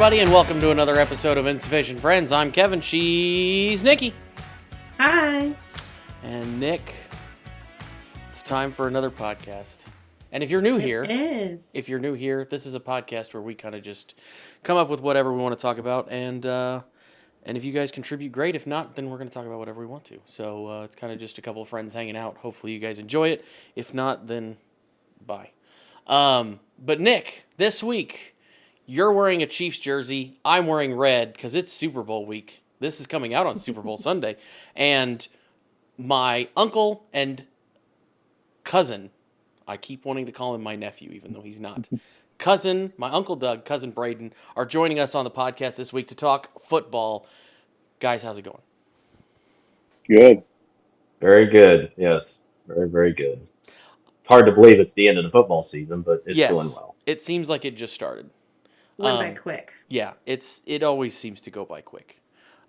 everybody, and welcome to another episode of Insufficient Friends. I'm Kevin. She's Nikki. Hi. And Nick, it's time for another podcast. And if you're new here, this is a podcast where we kind of just come up with whatever we want to talk about, and if you guys contribute, great. If not, then we're going to talk about whatever we want to. So it's kind of just a couple of friends hanging out. Hopefully you guys enjoy it. If not, then bye. But Nick, this week, you're wearing a Chiefs jersey. I'm wearing red because it's Super Bowl week. This is coming out on Super Bowl Sunday. And my uncle and cousin, I keep wanting to call him my nephew, even though he's not. Cousin, my Uncle Doug, cousin Braden, are joining us on the podcast this week to talk football. Guys, how's it going? Good. Very good. Yes. Very, very good. It's hard to believe it's the end of the football season, but it's going well. It seems like it just started. Went by quick. Yeah, it always seems to go by quick.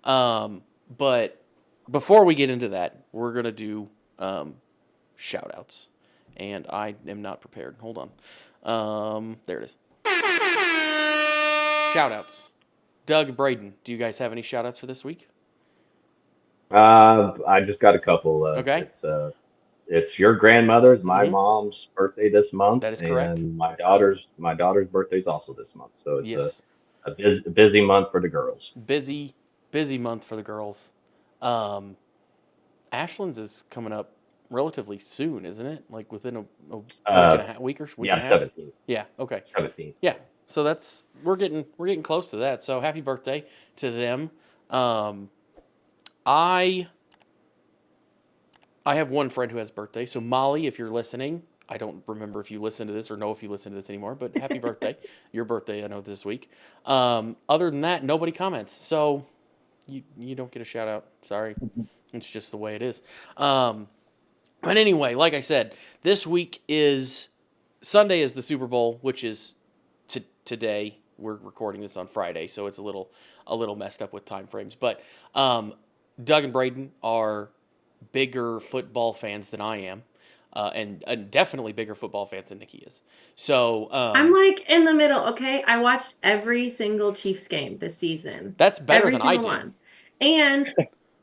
But before we get into that, we're going to do shout-outs. And I am not prepared. Hold on. There it is. Shout-outs. Doug, Braden, do you guys have any shout-outs for this week? I just got a couple. Okay. It's your grandmother's, my mom's birthday this month. That is correct. And my daughter's birthday is also this month. So it's a busy month for the girls. Busy month for the girls. Ashland's is coming up relatively soon, isn't it? Like within a week and a half, week and a half? 17. Yeah, okay. 17. Yeah. So we're getting close to that. So happy birthday to them. I have one friend who has a birthday. So Molly, if you're listening, I don't remember if you listen to this or know if you listen to this anymore, but happy birthday. Your birthday, I know, this week. Other than that, nobody comments. So you don't get a shout out. Sorry. It's just the way it is. But anyway, like I said, this week Sunday is the Super Bowl, which is today. We're recording this on Friday, so it's a little messed up with time frames. But Doug and Braden are bigger football fans than I am, and definitely bigger football fans than Nikki is. So I'm like in the middle. Okay, I watched every single Chiefs game this season. That's better than I did. One. And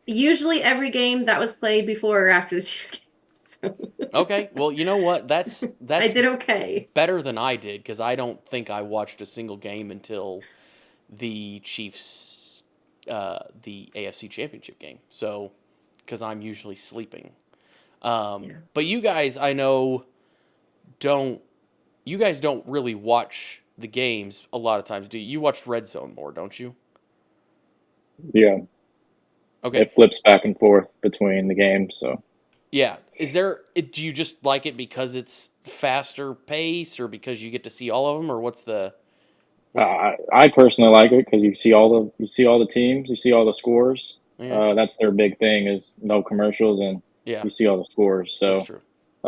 usually every game that was played before or after the Chiefs game. Okay, well, you know what? That's I did okay. Better than I did, because I don't think I watched a single game until the Chiefs, the AFC Championship game. So, because I'm usually sleeping. But you guys, I know, don't really watch the games a lot of times, do you? You watch Red Zone more, don't you? Yeah. Okay. It flips back and forth between the games, so. Yeah. Do you just like it because it's faster pace, or because you get to see all of them, or what's the? I personally like it because you see all the teams, you see all the scores. Yeah. That's their big thing, is no commercials, and you see all the scores. So that's true.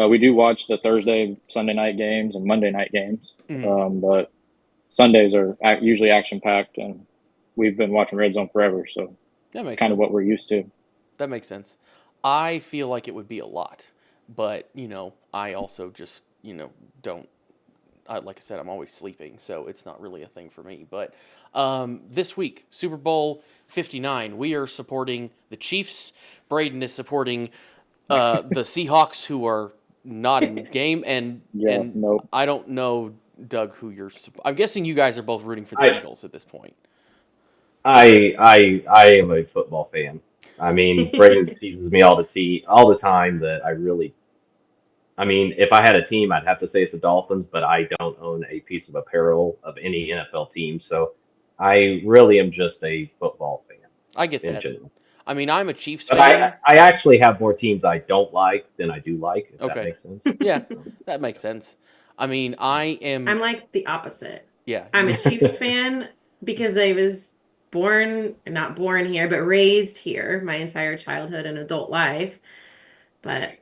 We do watch the Thursday, Sunday night games and Monday night games, but Sundays are usually action packed, and we've been watching Red Zone forever, so that makes kind of what we're used to. That makes sense. I feel like it would be a lot, but, I also just, don't, like I said, I'm always sleeping, so it's not really a thing for me. But this week, Super Bowl 59, we are supporting the Chiefs. Braden is supporting the Seahawks, who are not in the game, and nope. I don't know, Doug, who you're. I'm guessing you guys are both rooting for the Eagles at this point. I am a football fan. I mean, Braden teases me all the time that if I had a team, I'd have to say it's the Dolphins, but I don't own a piece of apparel of any NFL team, so I really am just a football fan. I get that. General. I mean, I'm a Chiefs but fan. I actually have more teams I don't like than I do like, if that makes sense. Yeah, that makes sense. I mean, I'm like the opposite. Yeah. I'm a Chiefs fan because I was not born here, but raised here my entire childhood and adult life. But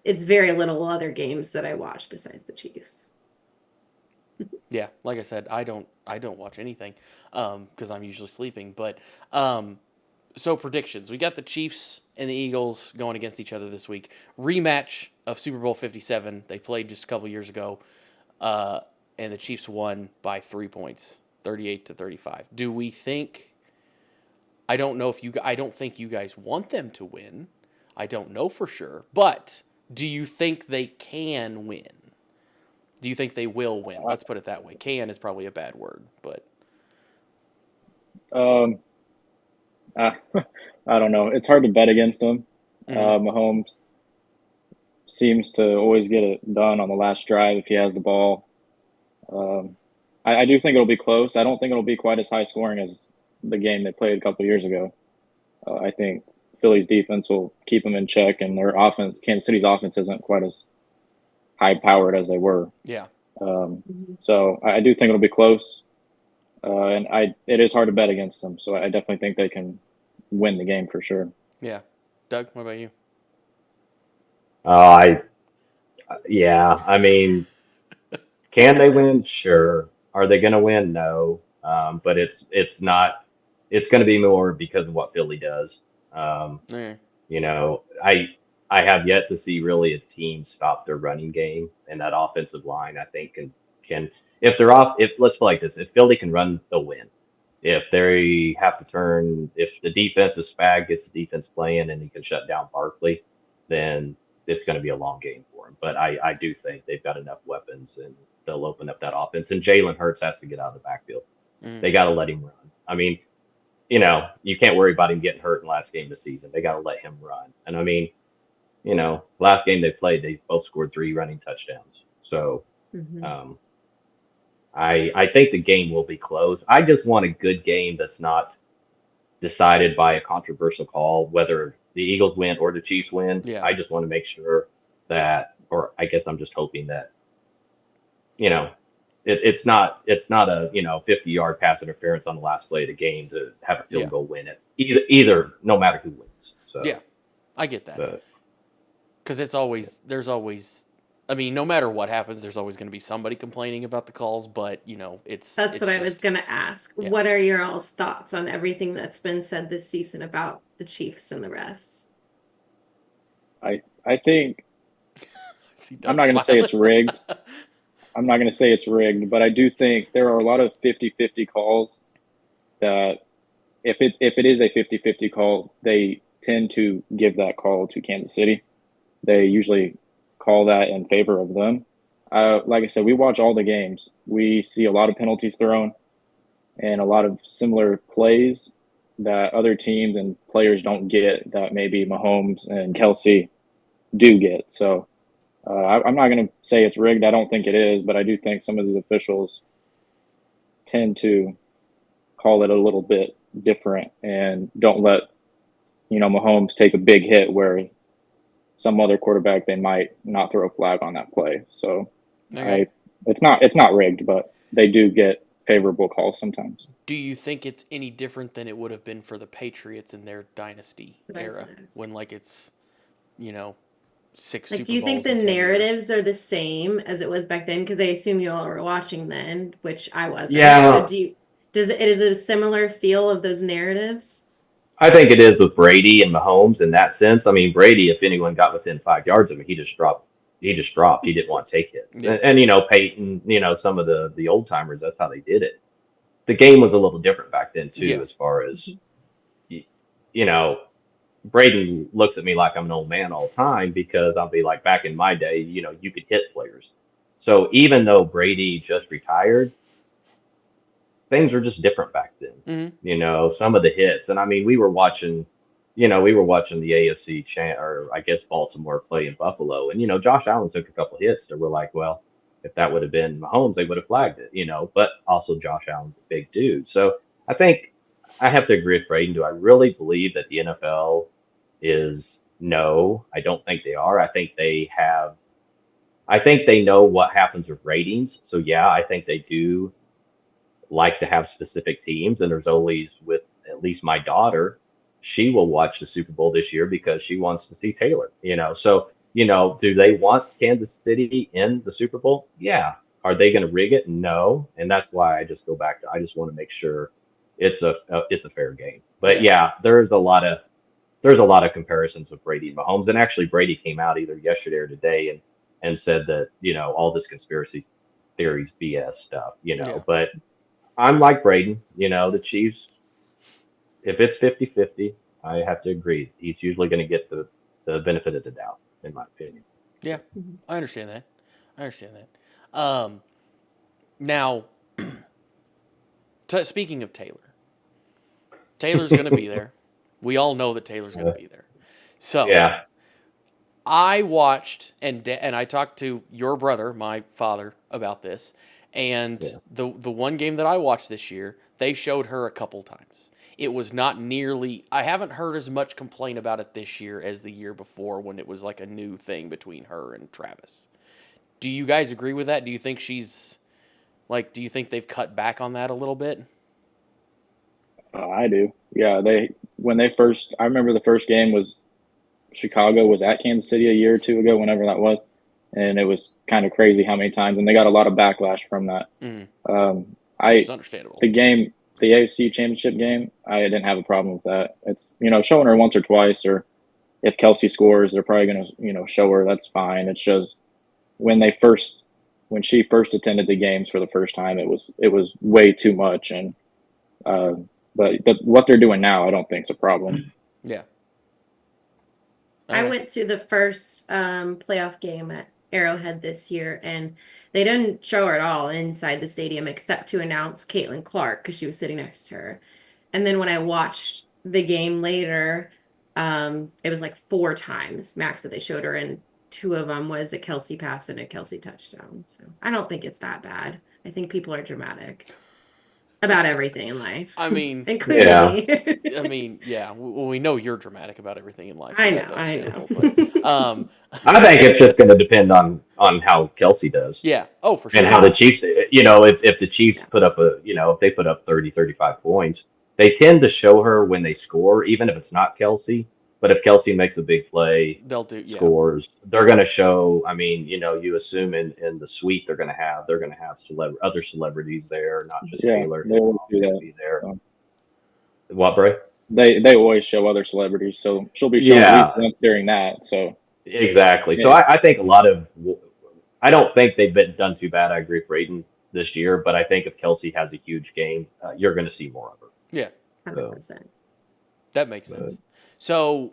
it's very little other games that I watch besides the Chiefs. Yeah, like I said, I don't watch anything because I'm usually sleeping. But so predictions: we got the Chiefs and the Eagles going against each other this week. Rematch of Super Bowl 57. They played just a couple years ago, and the Chiefs won by 3 points. 38-35. Do we think? I don't know if you. I don't think you guys want them to win. I don't know for sure, but do you think they can win? Do you think they will win? Let's put it that way. Can is probably a bad word, but I don't know. It's hard to bet against them. Mahomes seems to always get it done on the last drive if he has the ball. I do think it'll be close. I don't think it'll be quite as high scoring as the game they played a couple of years ago. I think Philly's defense will keep them in check, and their offense, Kansas City's offense, isn't quite as high powered as they were. Yeah. So I do think it'll be close, and it is hard to bet against them. So I definitely think they can win the game for sure. Yeah, Doug, what about you? Yeah. I mean, can they win? Sure. Are they going to win? No. But it's not. It's going to be more because of what Philly does. You know, I have yet to see really a team stop their running game, and that offensive line I think can if they're off. If let's play like this, if Philly can run, they'll win. If they have to turn, if the defense is Spag gets the defense playing and he can shut down Barkley, then it's going to be a long game for him. But I do think they've got enough weapons and they'll open up that offense. And Jalen Hurts has to get out of the backfield. They got to let him run. I mean, you know, you can't worry about him getting hurt in the last game of the season. They got to let him run. And I mean, you know, last game they played, they both scored 3 running touchdowns. So I think the game will be close. I just want a good game that's not decided by a controversial call, whether the Eagles win or the Chiefs win. Yeah. I just want to make sure that, or I guess I'm just hoping that, you know, it's not a 50-yard pass interference on the last play of the game to have a field goal win it. Either no matter who wins. So yeah, I get that. Because there's always. I mean, no matter what happens, there's always going to be somebody complaining about the calls. But you know, that's what I was going to ask. Yeah. What are your all's thoughts on everything that's been said this season about the Chiefs and the refs? I think I'm not going to say it's rigged. I'm not going to say it's rigged, but I do think there are a lot of 50-50 calls that if it is a 50-50 call, they tend to give that call to Kansas City. They usually call that in favor of them. Like I said, we watch all the games. We see a lot of penalties thrown and a lot of similar plays that other teams and players don't get that maybe Mahomes and Kelsey do get. So I'm not going to say it's rigged. I don't think it is, but I do think some of these officials tend to call it a little bit different and don't let, Mahomes take a big hit where some other quarterback, they might not throw a flag on that play. So it's not rigged, but they do get favorable calls sometimes. Do you think it's any different than it would have been for the Patriots in their dynasty era when it's, 6 Super Bowls? Do you think the narratives are the same as it was back then? Because I assume you all were watching then, which I wasn't. Yeah. So is it a similar feel of those narratives? I think it is with Brady and Mahomes in that sense. I mean, Brady, if anyone got within 5 yards of him, he just dropped. He didn't want to take hits. Yeah. And Peyton, some of the old timers, that's how they did it. The game was a little different back then too, as far as Brady looks at me like I'm an old man all the time because I'll be like, back in my day, you could hit players. So even though Brady just retired, things were just different back then. Mm-hmm. Some of the hits, and I mean, we were watching the AFC or I guess Baltimore play in Buffalo, and Josh Allen took a couple hits that were like, well, if that would have been Mahomes, they would have flagged it, but also Josh Allen's a big dude. So I think I have to agree with Braden. Do I really believe that the NFL is? No, I don't think they are. I think they know what happens with ratings. So yeah, I think they do like to have specific teams, and there's always, with at least my daughter, she will watch the Super Bowl this year because she wants to see Taylor, so do they want Kansas City in the Super Bowl? Yeah. Are they going to rig it? No. And that's why I just go back to, I just want to make sure it's a fair game. But yeah, there's a lot of comparisons with Brady and Mahomes, and actually Brady came out either yesterday or today and said that all this conspiracy theories BS stuff, but I'm like Braden. The Chiefs, if it's 50-50, I have to agree. He's usually going to get the benefit of the doubt, in my opinion. Yeah, I understand that. Now, speaking of Taylor's going to be there. We all know that Taylor's going to be there. So, yeah. I watched and I talked to your brother, my father, about this. And the one game that I watched this year, they showed her a couple times. It was not nearly. I haven't heard as much complaint about it this year as the year before when it was like a new thing between her and Travis. Do you guys agree with that? Do you think do you think they've cut back on that a little bit? I do. Yeah, I remember the first game was Chicago was at Kansas City a year or two ago, whenever that was, and it was kind of crazy how many times, and they got a lot of backlash from that. Which is understandable. The AFC Championship game, I didn't have a problem with that. It's showing her once or twice, or if Kelsey scores, they're probably going to show her. That's fine. It's just when she first attended the games for the first time, it was way too much, and but what they're doing now, I don't think is a problem. Yeah. I went to the first playoff game at Arrowhead this year, and they didn't show her at all inside the stadium except to announce Caitlin Clark because she was sitting next to her. And then when I watched the game later, it was like 4 times max that they showed her, and 2 of them was a Kelsey pass and a Kelsey touchdown. So I don't think it's that bad. I think people are dramatic about everything in life. I mean, including me. I mean, yeah. Well, we know you're dramatic about everything in life. So I know. But, I think it's just going to depend on how Kelsey does. Yeah. Oh, for sure. And how the Chiefs, if the Chiefs put up if they put up 30, 35 points, they tend to show her when they score, even if it's not Kelsey. But if Kelsey makes a big play, scores, they're going to show. I mean, you assume in the suite they're going to have other celebrities there, not just Taylor. They will do that. Be there. What, Bray? They always show other celebrities, so she'll be shown at least once during that. So exactly. So I think I don't think they've been done too bad. I agree with Braden this year, but I think if Kelsey has a huge game, you're going to see more of her. Yeah, 100%. That makes sense. So,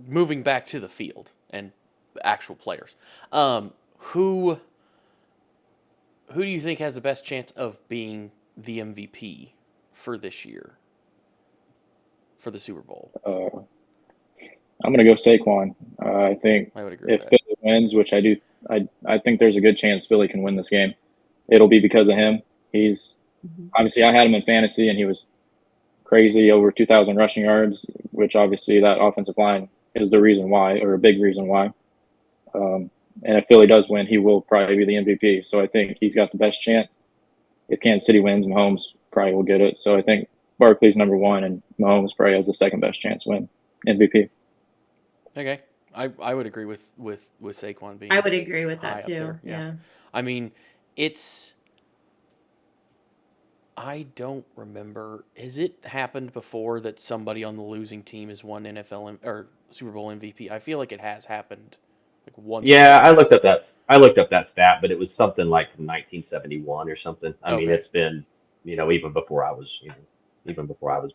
moving back to the field and actual players, who do you think has the best chance of being the MVP for this year for the Super Bowl? I'm going to go Saquon. I think I would agree if Philly wins, which I do, I think there's a good chance Philly can win this game. It'll be because of him. He's obviously, I had him in fantasy, and he was crazy, over 2,000 rushing yards, which obviously that offensive line is the reason why, or a big reason why. And if Philly does win, he will probably be the MVP. So I think he's got the best chance. If Kansas City wins, Mahomes probably will get it. So I think Barkley's number 1, and Mahomes probably has the second best chance to win MVP. Okay, I would agree with Saquon being. I would agree with that too. Yeah. I mean, I don't remember. Has it happened before that somebody on the losing team has won NFL or Super Bowl MVP? I feel like it has happened like once. Yeah, I looked up that stat, but it was something like 1971 or something. I mean, it's been even before I was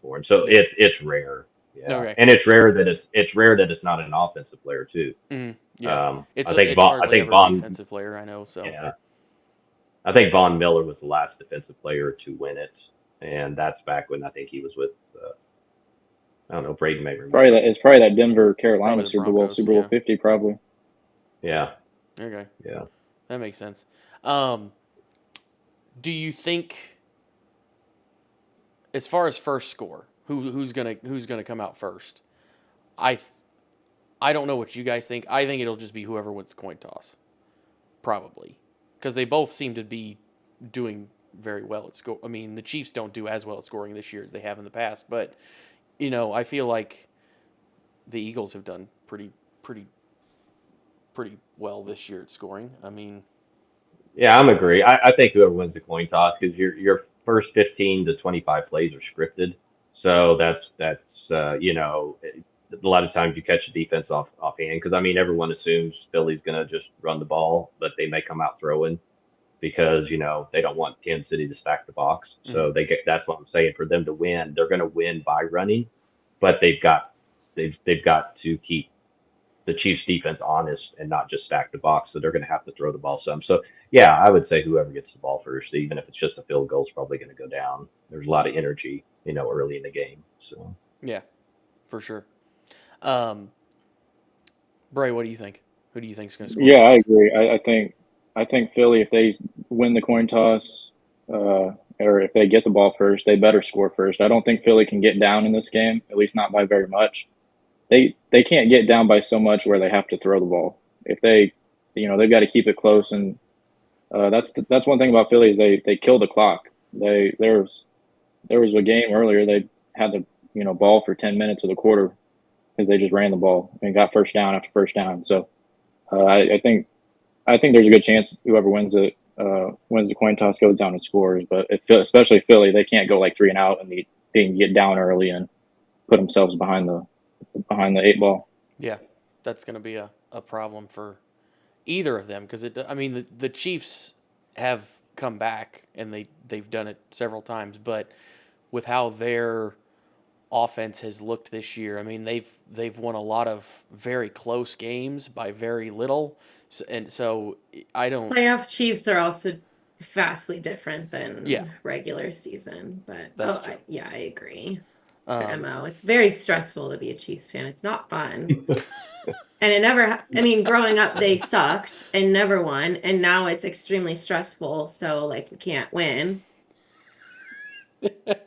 born. So it's rare. Yeah, and it's rare that it's not an offensive player too. Yeah, I think Von defensive player. I know. So yeah. I think Von Miller was the last defensive player to win it, and that's back when I think he was with, I don't know, Braden may remember. It's probably that Denver Carolina Super Bowl 50, probably. Yeah. Okay. Yeah. That makes sense. Do you think, as far as first score, who's gonna come out first? I don't know what you guys think. I think it'll just be whoever wins the coin toss, probably. Because they both seem to be doing very well at score. I mean, the Chiefs don't do as well at scoring this year as they have in the past, but I feel like the Eagles have done pretty well this year at scoring. I mean, yeah, I'm agree. I think whoever wins the coin toss, because your first 15 to 25 plays are scripted, so that's a lot of times you catch the defense offhand, because I mean everyone assumes Philly's going to just run the ball, but they may come out throwing. because they don't want Kansas City to stack the box. So that's what I'm saying. For them to win, they're going to win by running, but they've got to keep the Chiefs defense honest and not just stack the box. So they're going to have to throw the ball some. So yeah, I would say whoever gets the ball first, even if it's just a field goal, is probably going to go down. There's a lot of energy, early in the game. So yeah, for sure. Bray, what do you think? Who do you think is going to score? Yeah, first? I agree. I think Philly, if they win the coin toss, or if they get the ball first, they better score first. I don't think Philly can get down in this game, at least not by very much. They can't get down by so much where they have to throw the ball. If they, they've got to keep it close, and that's one thing about Philly is they kill the clock. There was a game earlier they had the ball for 10 minutes of the quarter because they just ran the ball and got first down after first down. So I think there's a good chance whoever wins the coin toss goes down and scores. But especially Philly, they can't go like 3 and out and they can get down early and put themselves behind the 8 ball. Yeah, that's going to be a problem for either of them because the Chiefs have come back and they've done it several times, but with how their offense has looked this year, I mean they've won a lot of very close games by very little, and so I don't. Playoff Chiefs are also vastly different than regular season, but I agree. The MO. It's very stressful to be a Chiefs fan. It's not fun. And it never, growing up, they sucked and never won. And now it's extremely stressful. So, we can't win.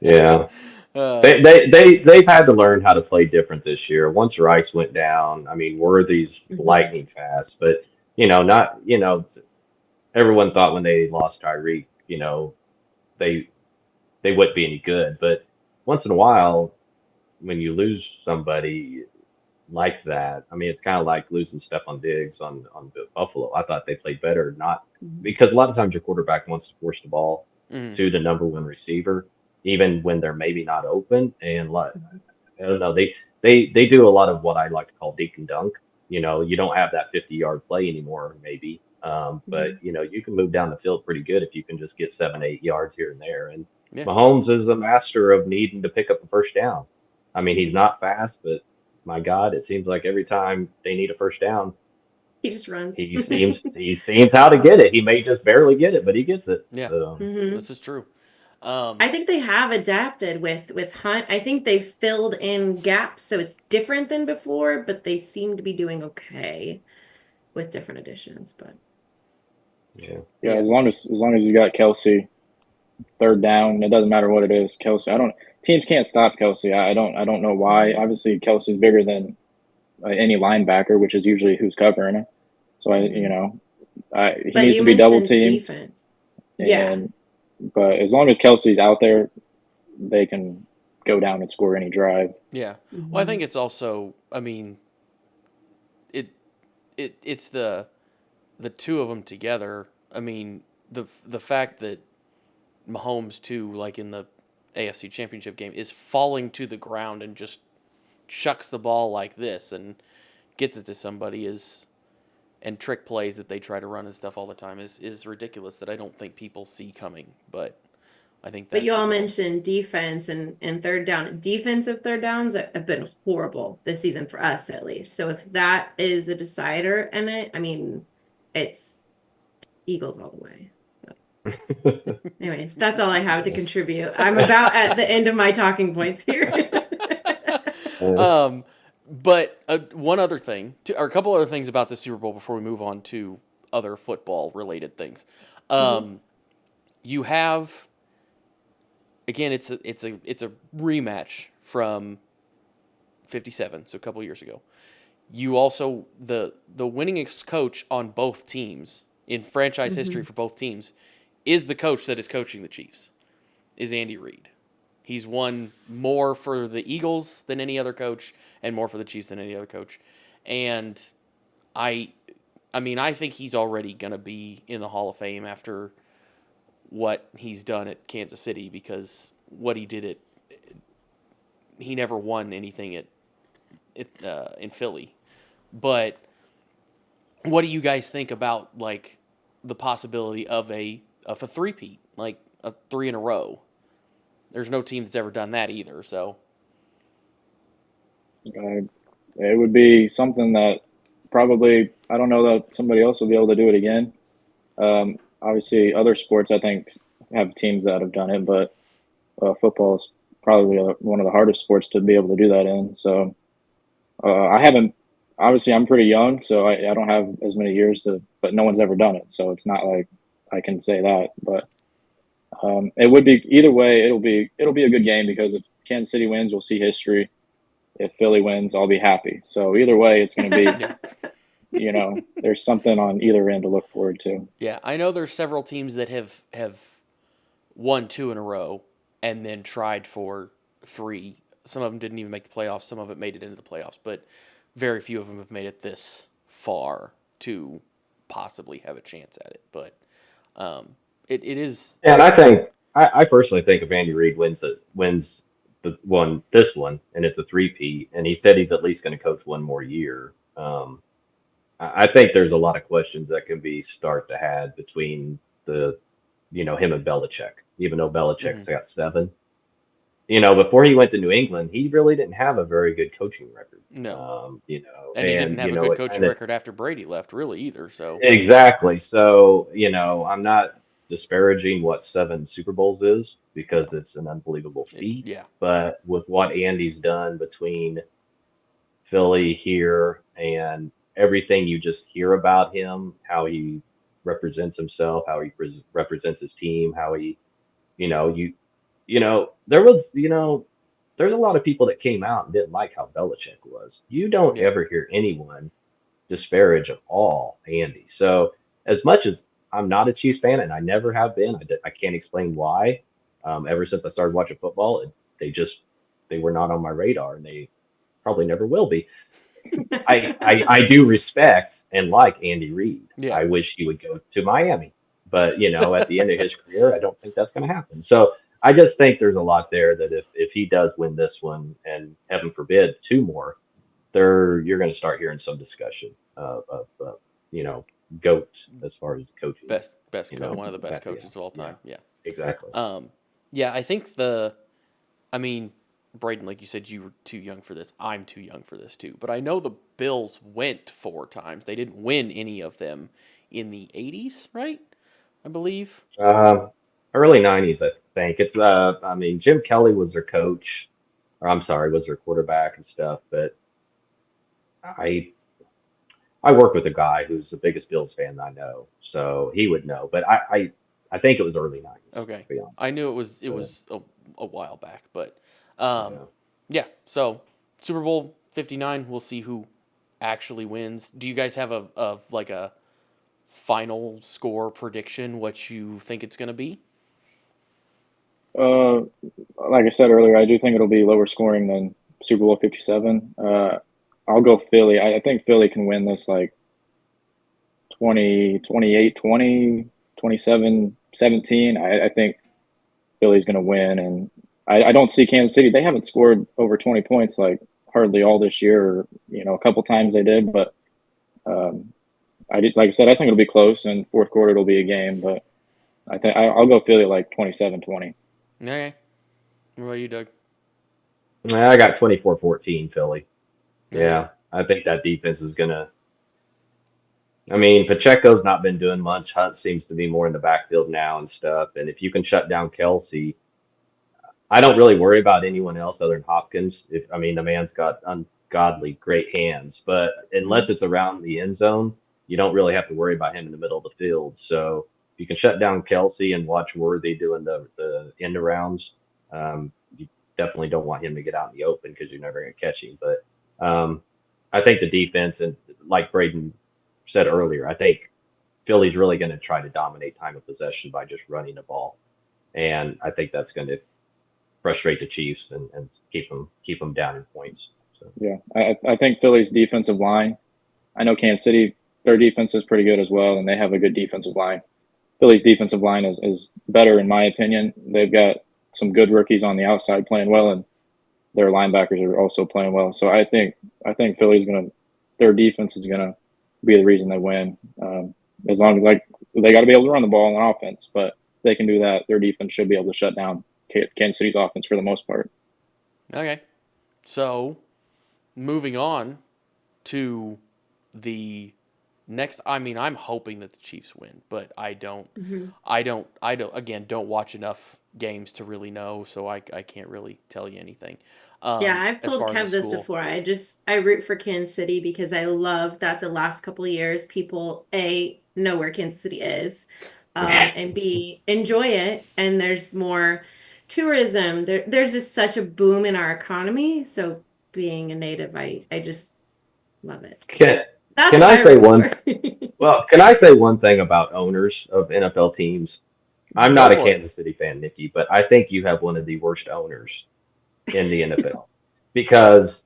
Yeah. They've had to learn how to play different this year. Once Rice went down, Worthy's lightning fast, but, not, everyone thought when they lost Tyreek, they wouldn't be any good. But once in a while, when you lose somebody like that, it's kind of like losing Stephon Diggs on Buffalo. I thought they played better, not because a lot of times your quarterback wants to force the ball to the number one receiver, even when they're maybe not open. And I don't know, they do a lot of what I like to call dink and dunk. You don't have that 50-yard play anymore, maybe. But you can move down the field pretty good if you can just get 7-8 yards here and there. And Mahomes is the master of needing to pick up a first down. He's not fast, but my God, it seems like every time they need a first down, he just runs. He seems how to get it. He may just barely get it, but he gets it. Yeah, so. This is true. I think they have adapted with Hunt. I think they filled in gaps, so it's different than before, but they seem to be doing okay with different additions. But yeah, as long as he's got Kelce, third down, it doesn't matter what it is. Kelce, teams can't stop Kelce. I don't know why. Obviously, Kelce's bigger than any linebacker, which is usually who's covering him. So he needs to be double teamed. Defense. But as long as Kelce's out there, they can go down and score any drive. Yeah. Well, I think it's also, it's the two of them together. The fact that Mahomes too, like in the AFC Championship game, is falling to the ground and just chucks the ball like this and gets it to somebody and trick plays that they try to run and stuff all the time is ridiculous that I don't think people see coming. But I think that's. But you all mentioned defense and third down. Defensive third downs have been horrible this season for us, at least. So if that is a decider in it, it's Eagles all the way. Anyways, that's all I have to contribute. I'm about at the end of my talking points here. But one other thing, or a couple other things about the Super Bowl before we move on to other football-related things. You have, again, it's a rematch from 57, so a couple years ago. You also the winningest coach on both teams in franchise history for both teams is the coach that is coaching the Chiefs, is Andy Reid. He's won more for the Eagles than any other coach and more for the Chiefs than any other coach. And I think he's already going to be in the Hall of Fame after what he's done at Kansas City, because what he did he never won anything in Philly. But what do you guys think about the possibility of a three-peat, like a 3 in a row. There's no team that's ever done that either. So it would be something that probably, I don't know that somebody else will be able to do it again. Obviously, other sports I think have teams that have done it, but football is probably one of the hardest sports to be able to do that in. So I haven't. Obviously, I'm pretty young, so I don't have as many years but no one's ever done it, so it's not like I can say that. But it would be either way. It'll be a good game because if Kansas City wins, we'll see history. If Philly wins, I'll be happy. So either way, it's going to be, there's something on either end to look forward to. Yeah, I know there's several teams that have won 2 in a row and then tried for 3. Some of them didn't even make the playoffs. Some of it made it into the playoffs, but very few of them have made it this far to possibly have a chance at it. But it is. Yeah, and I personally think if Andy Reid wins this one, and it's a three-peat, and he said he's at least going to coach one more year. I think there's a lot of questions that can be start to had between him and Belichick, even though Belichick's got 7. Before he went to New England, he really didn't have a very good coaching record. No. And he didn't have a good coaching record after Brady left, really, either. So exactly. So, I'm not disparaging what 7 Super Bowls is because it's an unbelievable feat. Yeah. But with what Andy's done between Philly here and everything you just hear about him, how he represents himself, how he represents his team, how he, there's a lot of people that came out and didn't like how Belichick was. You don't ever hear anyone disparage at all Andy. So as much as I'm not a Chiefs fan and I never have been, I can't explain why. Ever since I started watching football, they were not on my radar, and they probably never will be. I do respect and like Andy Reid. Yeah. I wish he would go to Miami, but at the end of his career, I don't think that's going to happen. So I just think there's a lot there that if he does win this one, and heaven forbid 2 more, you're going to start hearing some discussion of GOAT as far as coaching. Best one of the best coaches of all time. Yeah. Exactly. I think Braden, like you said, you were too young for this. I'm too young for this too. But I know the Bills went 4 times. They didn't win any of them in the 80s, right? I believe. Early 90s, I think. It's Jim Kelly was their coach, was their quarterback and stuff. But I work with a guy who's the biggest Bills fan I know, so he would know. But I think it was early 90s. Okay. I knew it was a while back, but. So Super Bowl 59, we'll see who actually wins. Do you guys have a final score prediction, what you think it's going to be? Like I said earlier, I do think it'll be lower scoring than Super Bowl 57. I'll go Philly. I think Philly can win this like 28-20, 27-17. I think Philly's going to win, and I don't see Kansas City. They haven't scored over 20 points like hardly all this year. A couple times they did, but like I said, I think it'll be close, and fourth quarter it'll be a game. But I think I'll go Philly like 27-20. Okay. What about you, Doug? I got 24-14 Philly. Yeah, I think that defense is gonna. Pacheco's not been doing much. Hunt seems to be more in the backfield now and stuff. And if you can shut down Kelsey, I don't really worry about anyone else other than Hopkins. The man's got ungodly great hands, but unless it's around the end zone, you don't really have to worry about him in the middle of the field. So if you can shut down Kelsey and watch Worthy doing the end arounds, you definitely don't want him to get out in the open because you're never going to catch him. But I think the defense, and like Braden said earlier, I think Philly's really going to try to dominate time of possession by just running the ball, and I think that's going to frustrate the Chiefs and keep them down in points. So. Yeah, I think Philly's defensive line. I know Kansas City, their defense is pretty good as well, and they have a good defensive line. Philly's defensive line is better in my opinion. They've got some good rookies on the outside playing well, and their linebackers are also playing well. So I think Philly's their defense is gonna be the reason they win. as long as they got to be able to run the ball on offense, but if they can do that, their defense should be able to shut down Kansas City's offense for the most part. Okay, so moving on to the next. I mean, I'm hoping that the Chiefs win, but I don't. Again, don't watch enough games to really know, so I can't really tell you anything. Yeah, I've told Kev this before. I root for Kansas City because I love that the last couple of years people know where Kansas City is, and B, enjoy it, and there's more tourism. There's just such a boom in our economy. So being a native, I just love it. Can I say one? Well, can I say one thing about owners of NFL teams? I'm not a Kansas City fan, Nikki, but I think you have one of the worst owners in the NFL because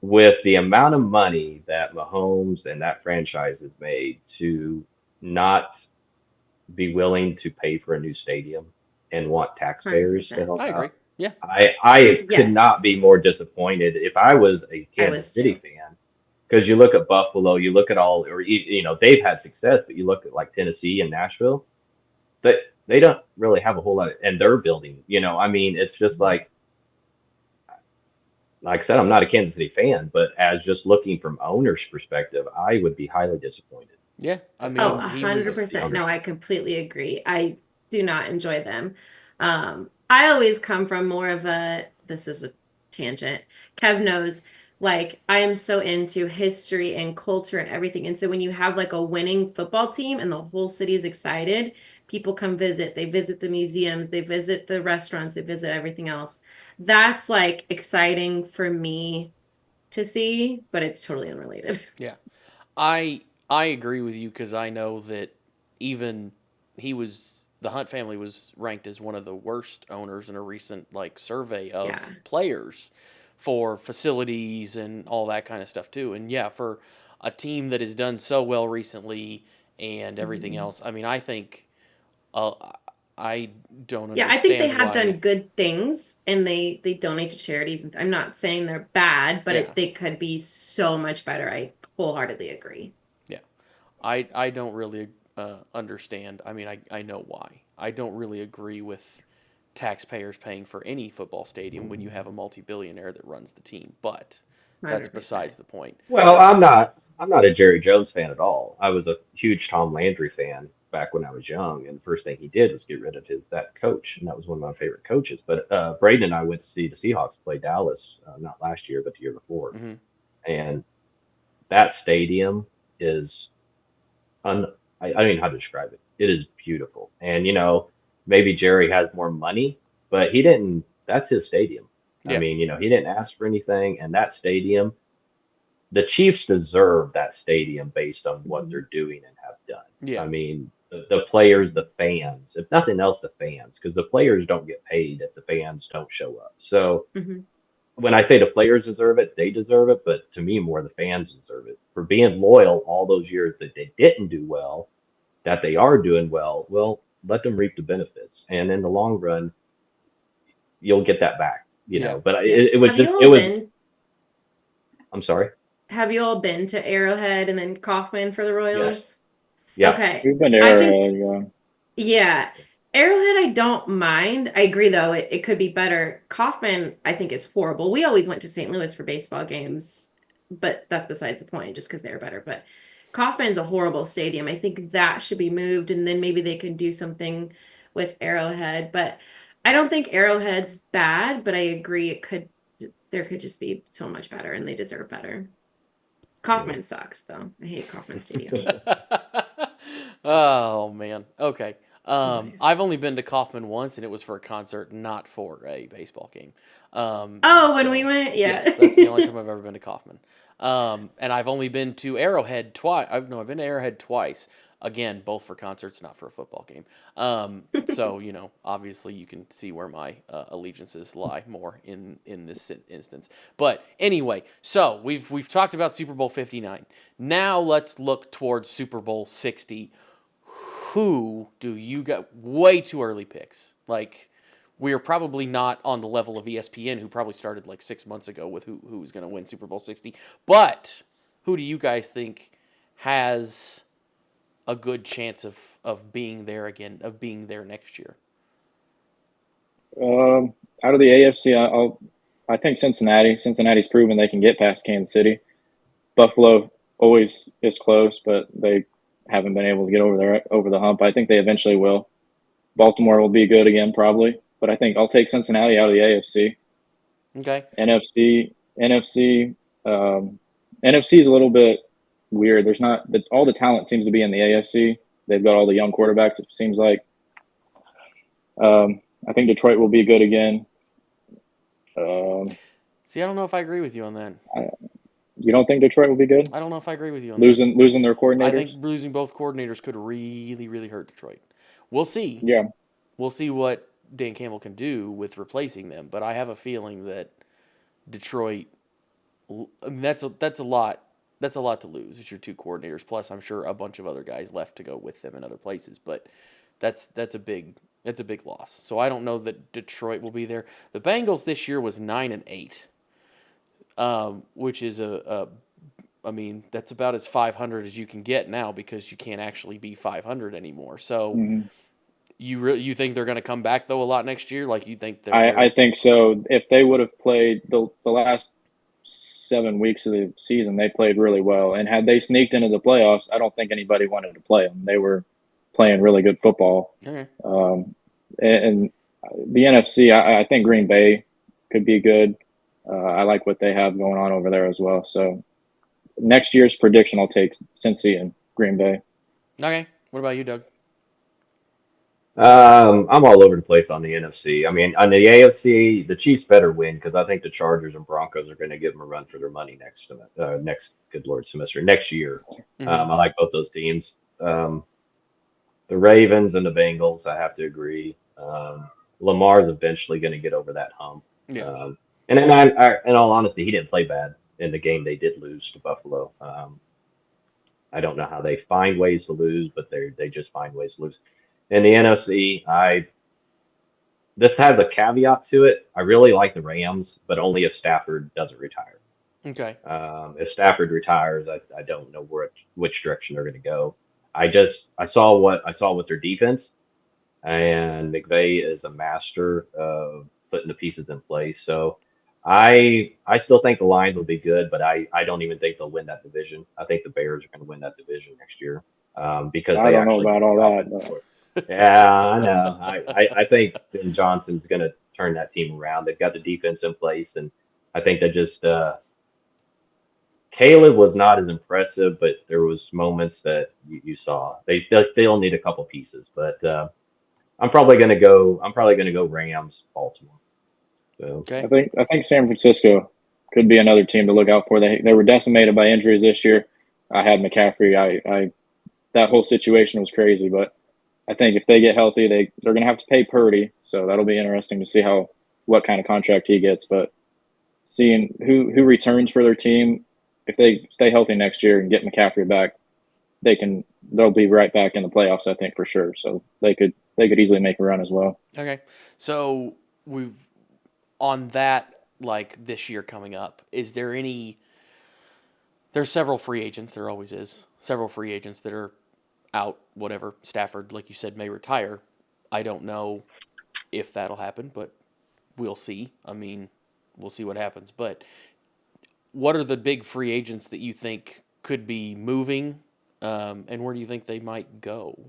with the amount of money that Mahomes and that franchise has made to not be willing to pay for a new stadium and want taxpayers 100%. To help I agree. out. Yeah. I could not be more disappointed if I was a Kansas City fan. Because you look at Buffalo, you look at they've had success, but you look at like Tennessee and Nashville, they don't really have a whole lot, and they're building. I mean, it's just like I said, I'm not a Kansas City fan, but as just looking from owner's perspective, I would be highly disappointed. Yeah, I mean, 100%. No, I completely agree. I do not enjoy them. I always come from more of this is a tangent. Kev knows, like, I am so into history and culture and everything. And so when you have like a winning football team and the whole city is excited, people come visit. They visit the museums, they visit the restaurants, they visit everything else. That's like exciting for me to see, but it's totally unrelated. Yeah. I agree with you because I know that even the Hunt family was ranked as one of the worst owners in a recent survey of players for facilities and all that kind of stuff too. And for a team that has done so well recently and everything else, I mean, I think I don't understand. Yeah, I think they have done good things and they donate to charities. I'm not saying they're bad, but they could be so much better. I wholeheartedly agree. Yeah, I don't really understand. I mean, I know why. I don't really agree with taxpayers paying for any football stadium when you have a multi-billionaire that runs the team, but that's 100%. Besides the point. Well, I'm not a Jerry Jones fan at all. I was a huge Tom Landry fan back when I was young, and the first thing he did was get rid of that coach, and that was one of my favorite coaches. But Braden and I went to see the Seahawks play Dallas, not last year, but the year before, and that stadium is I don't even know how to describe it. It is beautiful, and maybe Jerry has more money, but he didn't. That's his stadium. Yeah. I mean, he didn't ask for anything, and that stadium, the Chiefs deserve that stadium based on what they're doing and have done. Yeah. I mean, the players, the fans, if nothing else, the fans, because the players don't get paid if the fans don't show up. So when I say the players deserve it, they deserve it, but to me, more the fans deserve it for being loyal all those years that they didn't do well, that they are doing well. Well, let them reap the benefits, and in the long run, you'll get that back. But it was. I'm sorry. Have you all been to Arrowhead and then Kauffman for the Royals? Yes. Yeah. Okay. We've been to Arrowhead, yeah. Arrowhead, I don't mind. I agree, though. It could be better. Kauffman, I think, is horrible. We always went to St. Louis for baseball games, but that's besides the point, just because they're better. But Kauffman's a horrible stadium. I think that should be moved, and then maybe they could do something with Arrowhead. But I don't think Arrowhead's bad, but I agree there could just be so much better, and they deserve better. Kauffman sucks, though. I hate Kauffman Stadium. Oh, man. Okay. Nice. I've only been to Kauffman once, and it was for a concert, not for a baseball game. When we went? Yeah. Yes, that's the only time I've ever been to Kauffman. And I've only been to Arrowhead twice. I've been to Arrowhead twice. Again, both for concerts, not for a football game. So, obviously you can see where my allegiances lie more in this instance. But anyway, so we've talked about Super Bowl 59. Now let's look towards Super Bowl 60. Who do you got? Way too early picks. We're probably not on the level of ESPN, who probably started 6 months ago with who's going to win Super Bowl 60. But who do you guys think has a good chance of being there again, of being there next year? Out of the AFC, I think Cincinnati. Cincinnati's proven they can get past Kansas City. Buffalo always is close, but they haven't been able to get over the hump. I think they eventually will. Baltimore will be good again, probably, but I think I'll take Cincinnati out of the AFC. Okay. NFC is a little bit weird. There's not all the talent seems to be in the AFC. They've got all the young quarterbacks. It seems like. I think Detroit will be good again. See, I don't know if I agree with you on that. You don't think Detroit will be good? I don't know if I agree with you on losing their coordinators. I think losing both coordinators could really, really hurt Detroit. We'll see. Yeah, we'll see what Dan Campbell can do with replacing them. But I have a feeling that Detroit, I mean, that's a lot. That's a lot to lose. It's your two coordinators. Plus, I'm sure a bunch of other guys left to go with them in other places. But that's a big loss. So I don't know that Detroit will be there. The Bengals this year was 9-8, which is I mean, that's about as 500 as you can get now because you can't actually be 500 anymore. So you think they're going to come back though a lot next year? Like you think that? I think so. If they would have played the last 7 weeks of the season, they played really well. And had they sneaked into the playoffs, I don't think anybody wanted to play them. They were playing really good football. Okay. And the NFC, I think Green Bay could be good. I like what they have going on over there as well. So next year's prediction, I'll take Cincy and Green Bay. Okay. What about you, Doug? I'm all over the place on the NFC. I mean, on the AFC, the Chiefs better win because I think the Chargers and Broncos are going to give them a run for their money next year. Mm-hmm. I like both those teams. The Ravens and the Bengals, I have to agree. Lamar's eventually going to get over that hump. Yeah. And then, in all honesty, he didn't play bad in the game they did lose to Buffalo. I don't know how they find ways to lose, but they just find ways to lose. In the NFC, this has a caveat to it. I really like the Rams, but only if Stafford doesn't retire. Okay. If Stafford retires, I don't know which direction they're going to go. I saw with their defense, and McVay is a master of putting the pieces in place. So I still think the Lions will be good, but I don't even think they'll win that division. I think the Bears are going to win that division next year because I don't know about all that. No. Yeah, I know. I think Ben Johnson's going to turn that team around. They've got the defense in place, and I think they just Caleb was not as impressive, but there was moments that you saw. They still need a couple pieces, but I'm probably going to go Rams, Baltimore. So. Okay. I think San Francisco could be another team to look out for. They were decimated by injuries this year. I had McCaffrey. That whole situation was crazy, but I think if they get healthy, they're going to have to pay Purdy, so that'll be interesting to see what kind of contract he gets. But seeing who returns for their team, if they stay healthy next year and get McCaffrey back, they'll be right back in the playoffs, I think, for sure. So they could easily make a run as well. Okay, so on that, like this year coming up, is there any? There's several free agents. There always is several free agents that are out, whatever. Stafford, like you said, may retire. I don't know if that'll happen, but we'll see. I mean, we'll see what happens. But what are the big free agents that you think could be moving, and where do you think they might go?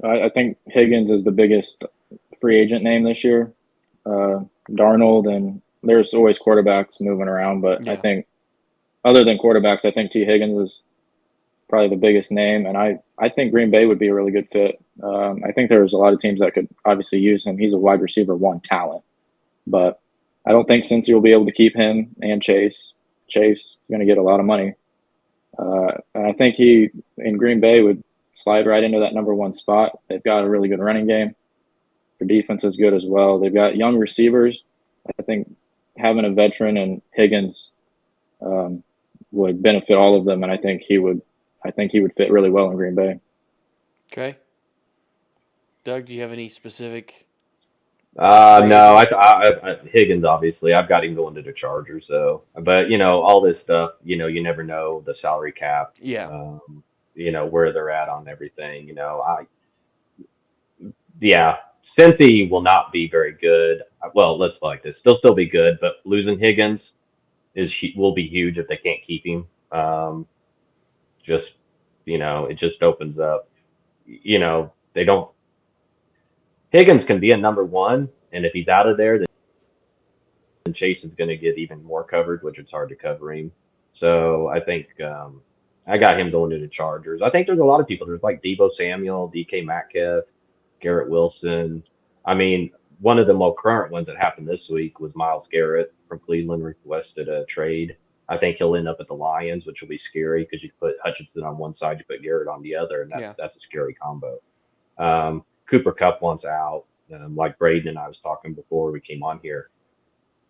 I think Higgins is the biggest free agent name this year. Darnold, and there's always quarterbacks moving around, but yeah. I think other than quarterbacks, I think T. Higgins is probably the biggest name, and I think Green Bay would be a really good fit. I think there's a lot of teams that could obviously use him. He's a wide receiver one talent, but I don't think Cincy will be able to keep him and Chase. Chase is going to get a lot of money. And I think he, in Green Bay, would slide right into that number one spot. They've got a really good running game. Their defense is good as well. They've got young receivers. I think having a veteran and Higgins would benefit all of them, and I think he would fit really well in Green Bay. Okay. Doug, do you have any specific No, Higgins, obviously, I've got him going to the Chargers, so, but all this stuff, you never know the salary cap, Yeah. where they're at on everything, yeah, Cincy will not be very good. Well, let's put it like this, they'll still be good, but losing Higgins will be huge if they can't keep him. Just, it just opens up, they don't, Higgins can be a number one, and if he's out of there, then Chase is going to get even more covered, which it's hard to cover him. So I think I got him going to the Chargers. I think there's a lot of people. There's like Debo Samuel, DK Metcalf, Garrett Wilson. I mean, one of the more current ones that happened this week was Myles Garrett from Cleveland requested a trade. I think he'll end up at the Lions, which will be scary because you put Hutchinson on one side, you put Garrett on the other, and that's a scary combo. Cooper Kupp wants out, like Braden and I was talking before we came on here.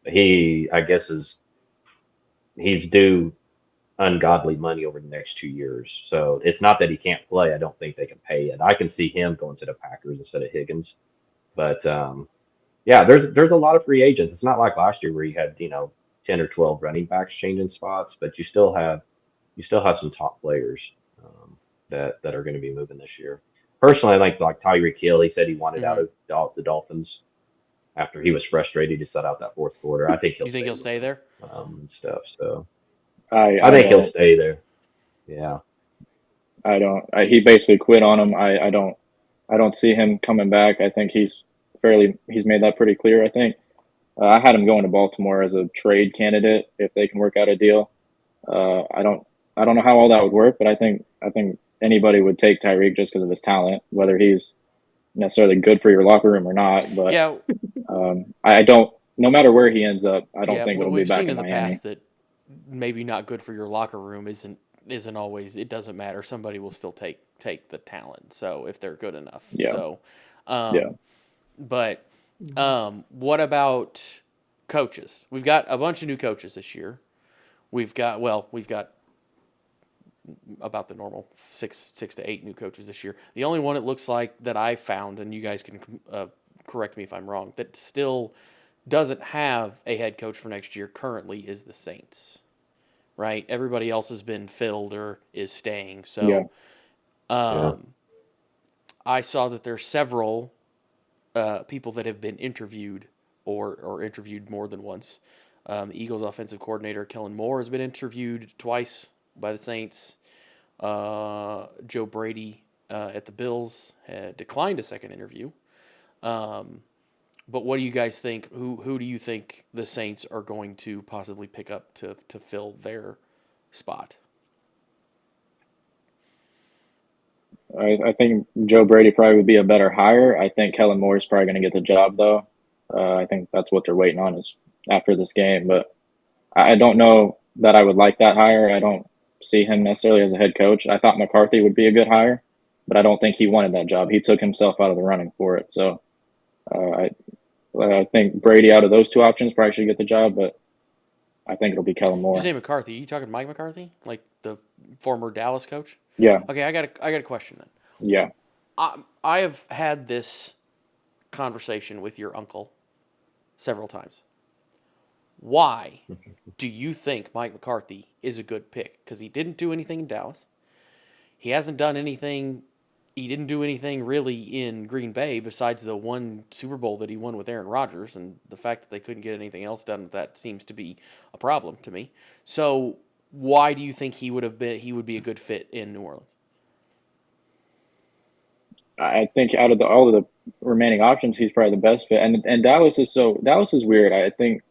I guess he's due ungodly money over the next 2 years. So it's not that he can't play. I don't think they can pay it. I can see him going to the Packers instead of Higgins. But yeah, there's a lot of free agents. It's not like last year where you had 10 or 12 running backs changing spots, but you still have some top players that are going to be moving this year. Personally, I think like Tyreek Hill. He said he wanted out of the Dolphins after he was frustrated. He set out that fourth quarter. I think he'll stay there and stuff. So I think he'll stay there. Yeah. I don't. He basically quit on him. I don't see him coming back. I think he's made that pretty clear. I think I had him going to Baltimore as a trade candidate if they can work out a deal. I don't know how all that would work, but I think anybody would take Tyreek just because of his talent, whether he's necessarily good for your locker room or not. But yeah, I don't. No matter where he ends up, I don't think it'll be back in Miami. We've seen in the past that maybe not good for your locker room isn't always. It doesn't matter. Somebody will still take the talent. So if they're good enough. Yeah. So, But what about coaches? We've got a bunch of new coaches this year. We've got about the normal six to eight new coaches this year. The only one it looks like that I found, and you guys can correct me if I'm wrong, that still doesn't have a head coach for next year currently is the Saints, right? Everybody else has been filled or is staying. So I saw that there's several people that have been interviewed or interviewed more than once. The Eagles offensive coordinator, Kellen Moore, has been interviewed twice by the Saints. Joe Brady at the Bills had declined a second interview. But what do you guys think? Who do you think the Saints are going to possibly pick up to fill their spot? I think Joe Brady probably would be a better hire. I think Kellen Moore is probably going to get the job, though. I think that's what they're waiting on is after this game. But I don't know that I would like that hire. I don't see him necessarily as a head coach. I thought McCarthy would be a good hire, but I don't think he wanted that job. He took himself out of the running for it. So I think Brady out of those two options probably should get the job, but I think it'll be Kellen Moore. You say McCarthy. Are you talking Mike McCarthy, like the former Dallas coach? Yeah. Okay, I got a question then. Yeah. I have had this conversation with your uncle several times. Why do you think Mike McCarthy is a good pick? Because he didn't do anything in Dallas. He hasn't done anything. He didn't do anything really in Green Bay besides the one Super Bowl that he won with Aaron Rodgers, and the fact that they couldn't get anything else done with that seems to be a problem to me. So why do you think he would be a good fit in New Orleans? I think out of all of the remaining options, he's probably the best fit. And Dallas is weird. I think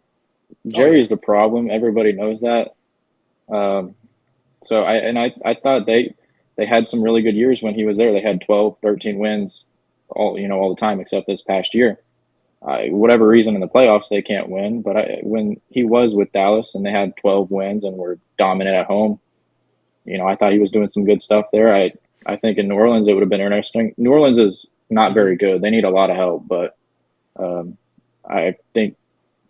Jerry is the problem. Everybody knows that. So I thought they had some really good years when he was there. They had 12, 13 wins all the time except this past year. Whatever reason in the playoffs they can't win, but when he was with Dallas and they had 12 wins and were dominant at home, I thought he was doing some good stuff there. I think in New Orleans it would have been interesting. New Orleans is not very good. They need a lot of help, but I think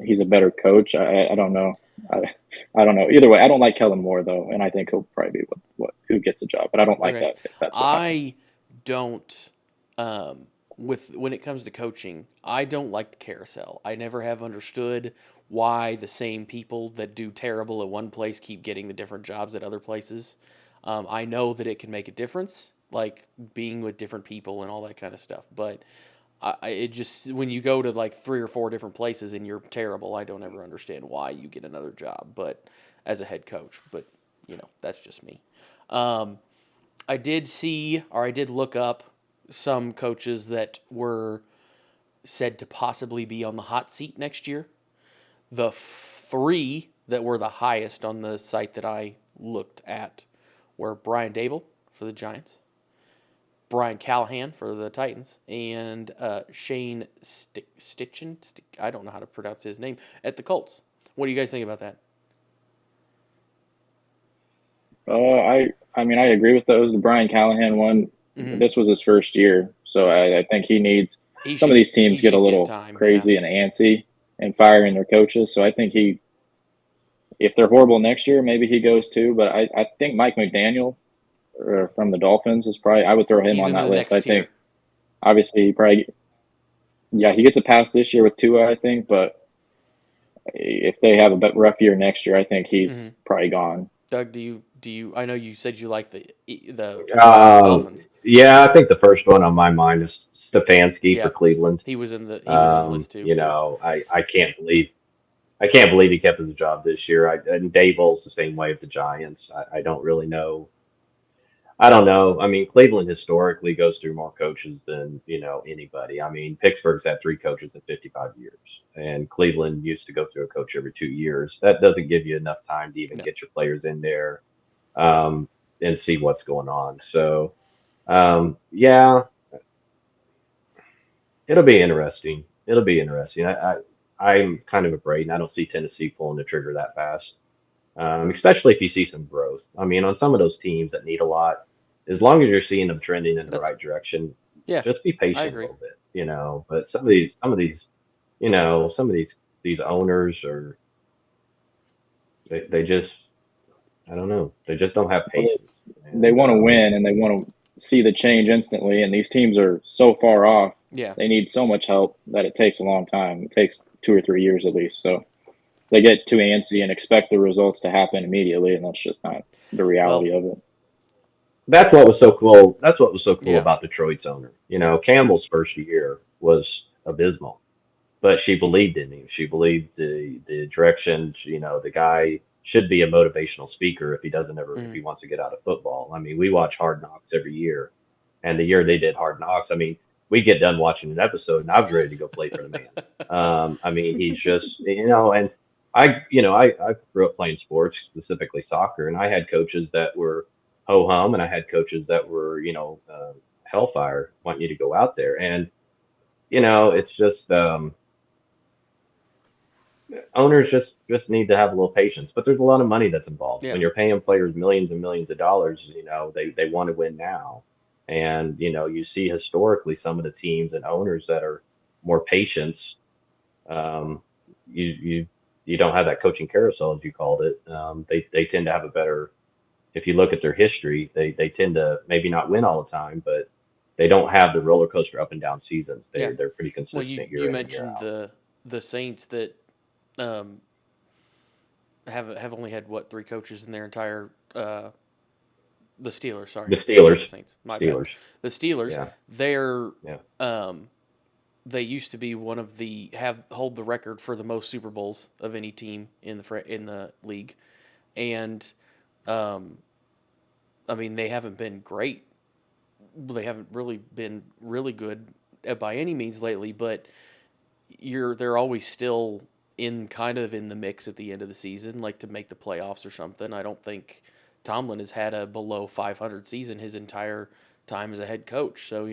he's a better coach. I don't know. I don't know. Either way, I don't like Kellen Moore though, and I think he'll probably be who gets the job. But I don't like that. I don't when it comes to coaching, I don't like the carousel. I never have understood why the same people that do terrible at one place keep getting the different jobs at other places. I know that it can make a difference, like being with different people and all that kind of stuff. But it just when you go to like 3 or 4 different places and you're terrible, I don't ever understand why you get another job. But as a head coach, but that's just me. I did look up some coaches that were said to possibly be on the hot seat next year. The 3 that were the highest on the site that I looked at were Brian Daboll for the Giants, Brian Callahan for the Titans, and Shane Steichen. I don't know how to pronounce his name, at the Colts. What do you guys think about that? I mean, I agree with those. The Brian Callahan one, this was his first year, so I think he needs. Some of these teams get a little crazy and antsy and firing their coaches. So I think if they're horrible next year, maybe he goes too. But I think Mike McDaniel from the Dolphins is probably, I would throw him on that list. I think obviously he gets a pass this year with Tua, I think, but if they have a rough year next year, I think he's probably gone. Doug, do you? I know you said you like the Dolphins. Yeah, I think the first one on my mind is Stefanski for Cleveland. He was in the list too. I can't believe he kept his job this year. And Daboll's the same way with the Giants. I don't really know. I don't know. I mean, Cleveland historically goes through more coaches than, anybody. I mean, Pittsburgh's had 3 coaches in 55 years, and Cleveland used to go through a coach every 2 years. That doesn't give you enough time to even get your players in there and see what's going on. So, it'll be interesting. I'm kind of afraid, and I don't see Tennessee pulling the trigger that fast, especially if you see some growth. I mean, on some of those teams that need a lot, as long as you're seeing them trending in the right direction, just be patient a little bit, But some of these owners are, they just, I don't know, they just don't have patience. They want to win and they want to see the change instantly, and these teams are so far off. Yeah, they need so much help that it takes a long time. It takes 2 or 3 years at least. So they get too antsy and expect the results to happen immediately, and that's just not the reality of it. That's what was so cool. That's what was so cool about Detroit's owner. Campbell's first year was abysmal, but she believed in him. She believed the direction. The guy should be a motivational speaker if he doesn't ever if he wants to get out of football. I mean, we watch Hard Knocks every year, and the year they did Hard Knocks, I mean, we get done watching an episode, and I was ready to go play for the man. I mean, he's just and I grew up playing sports, specifically soccer, and I had coaches that were ho hum, and I had coaches that were hellfire, want you to go out there, and it's just owners just need to have a little patience. But there's a lot of money that's involved when you're paying players millions and millions of dollars. They want to win now, and you see historically some of the teams and owners that are more patient. You don't have that coaching carousel, as you called it. They tend to have a better. If you look at their history, they tend to maybe not win all the time, but they don't have the roller coaster up and down seasons. They're pretty consistent. Well, you mentioned the Saints that have only had 3 coaches in their entire the Steelers. Sorry, the Steelers. The Saints. My bad. The Steelers. Yeah. They're they used to be one of hold the record for the most Super Bowls of any team in the league, and I mean, they haven't been great. They haven't really been really good by any means lately, but they're always still in the mix at the end of the season, like to make the playoffs or something. I don't think Tomlin has had a below 500 season his entire time as a head coach. So,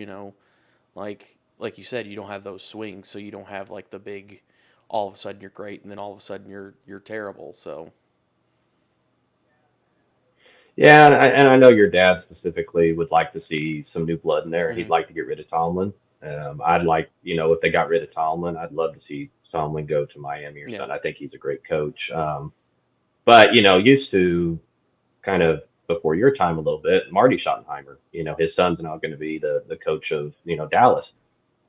like you said, you don't have those swings, so you don't have like the big all of a sudden you're great and then all of a sudden you're terrible. So yeah, and I know your dad specifically would like to see some new blood in there. He'd like to get rid of Tomlin. I'd like, if they got rid of Tomlin, I'd love to see Tomlin go to Miami or something. I think he's a great coach. But, used to kind of before your time a little bit, Marty Schottenheimer, his son's now going to be the coach of, Dallas.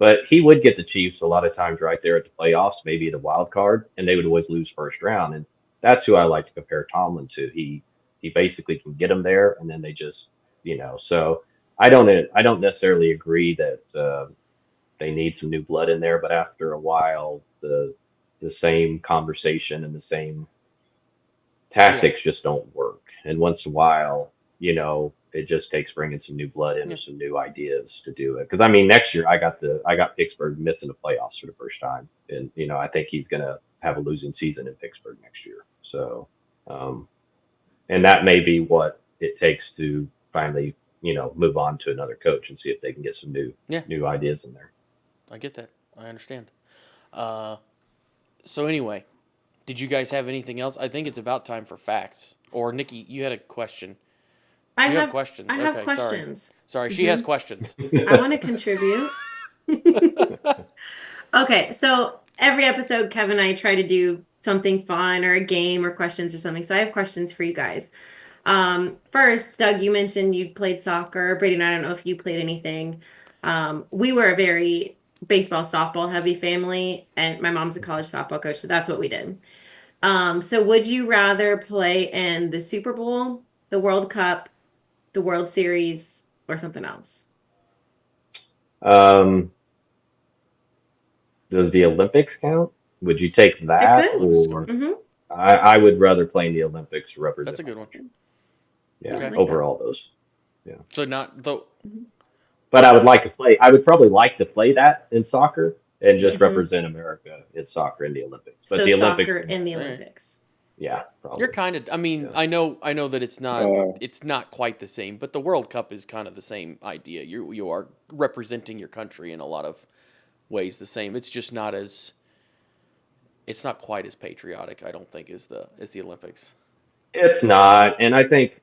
But he would get the Chiefs a lot of times right there at the playoffs, maybe the wild card, and they would always lose first round. And that's who I like to compare Tomlin to. He basically can get them there, and then they just, So I don't necessarily agree that they need some new blood in there, but after a while, the same conversation and the same Yeah. tactics just don't work. And once in a while, it just takes bringing some new blood in Yeah. or some new ideas to do it. Because I mean, next year I got Pittsburgh missing the playoffs for the first time, and I think he's gonna have a losing season in Pittsburgh next year. So, um, and that may be what it takes to finally, move on to another coach and see if they can get some Yeah. new ideas in there. I get that. I understand. So anyway, did you guys have anything else? I think it's about time for facts. Or Nikki, you had a question. I You have have questions. I have Okay, questions. Sorry, she has questions. I want to contribute. Okay, so every episode, Kevin and I try to do something fun or a game or questions or something. So I have questions for you guys. First, Doug, you mentioned you played soccer. Brady and I don't know if you played anything. We were a very baseball, softball heavy family, and my mom's a college softball coach, so that's what we did. So would you rather play in the Super Bowl, the World Cup, the World Series, or something else? Um, does the Olympics count? Would you take that, It could. or Mm-hmm. I would rather play in the Olympics to represent That's a good my one. country. I Yeah, like over that. all those. Yeah. So not though. But I would like to play. I would probably like to play that in soccer and just Mhm. represent America in soccer in the Olympics. But So the Olympics, soccer in the All right. Olympics. yeah, probably. You're kind of. I mean, Yeah. I know that it's not. Uh, It's not quite the same, but the World Cup is kind of the same idea. You are representing your country in a lot of ways the same. It's just not as. It's not quite as patriotic, I don't think, as the Olympics. It's not, and I think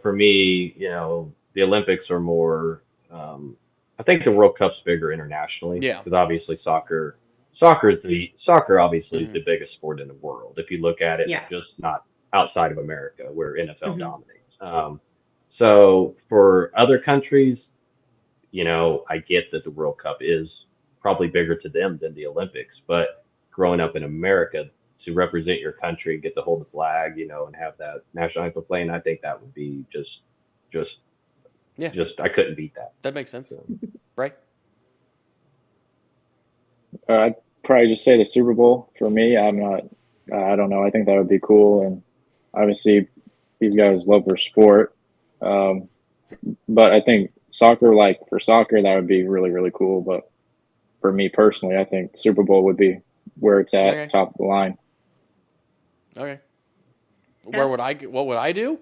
for me, the Olympics are more. I think the World Cup's bigger internationally Yeah. because obviously soccer obviously is Mhm. the biggest sport in the world. If you look at it, Yeah. just not outside of America where NFL Mhm. dominates. So for other countries, I get that the World Cup is probably bigger to them than the Olympics, but growing up in America to represent your country, get to hold the flag, and have that national anthem playing, I think that would be just, Yeah, I couldn't beat that. that makes sense, So, right? I'd probably just say the Super Bowl for me. I'm not. I don't know. I think that would be cool, and obviously, these guys love their sport. Um, but I think soccer, like for soccer, that would be really really cool. But for me personally, I think Super Bowl would be where it's at, Okay. top of the line. Okay. Yeah. Where would I? What would I do?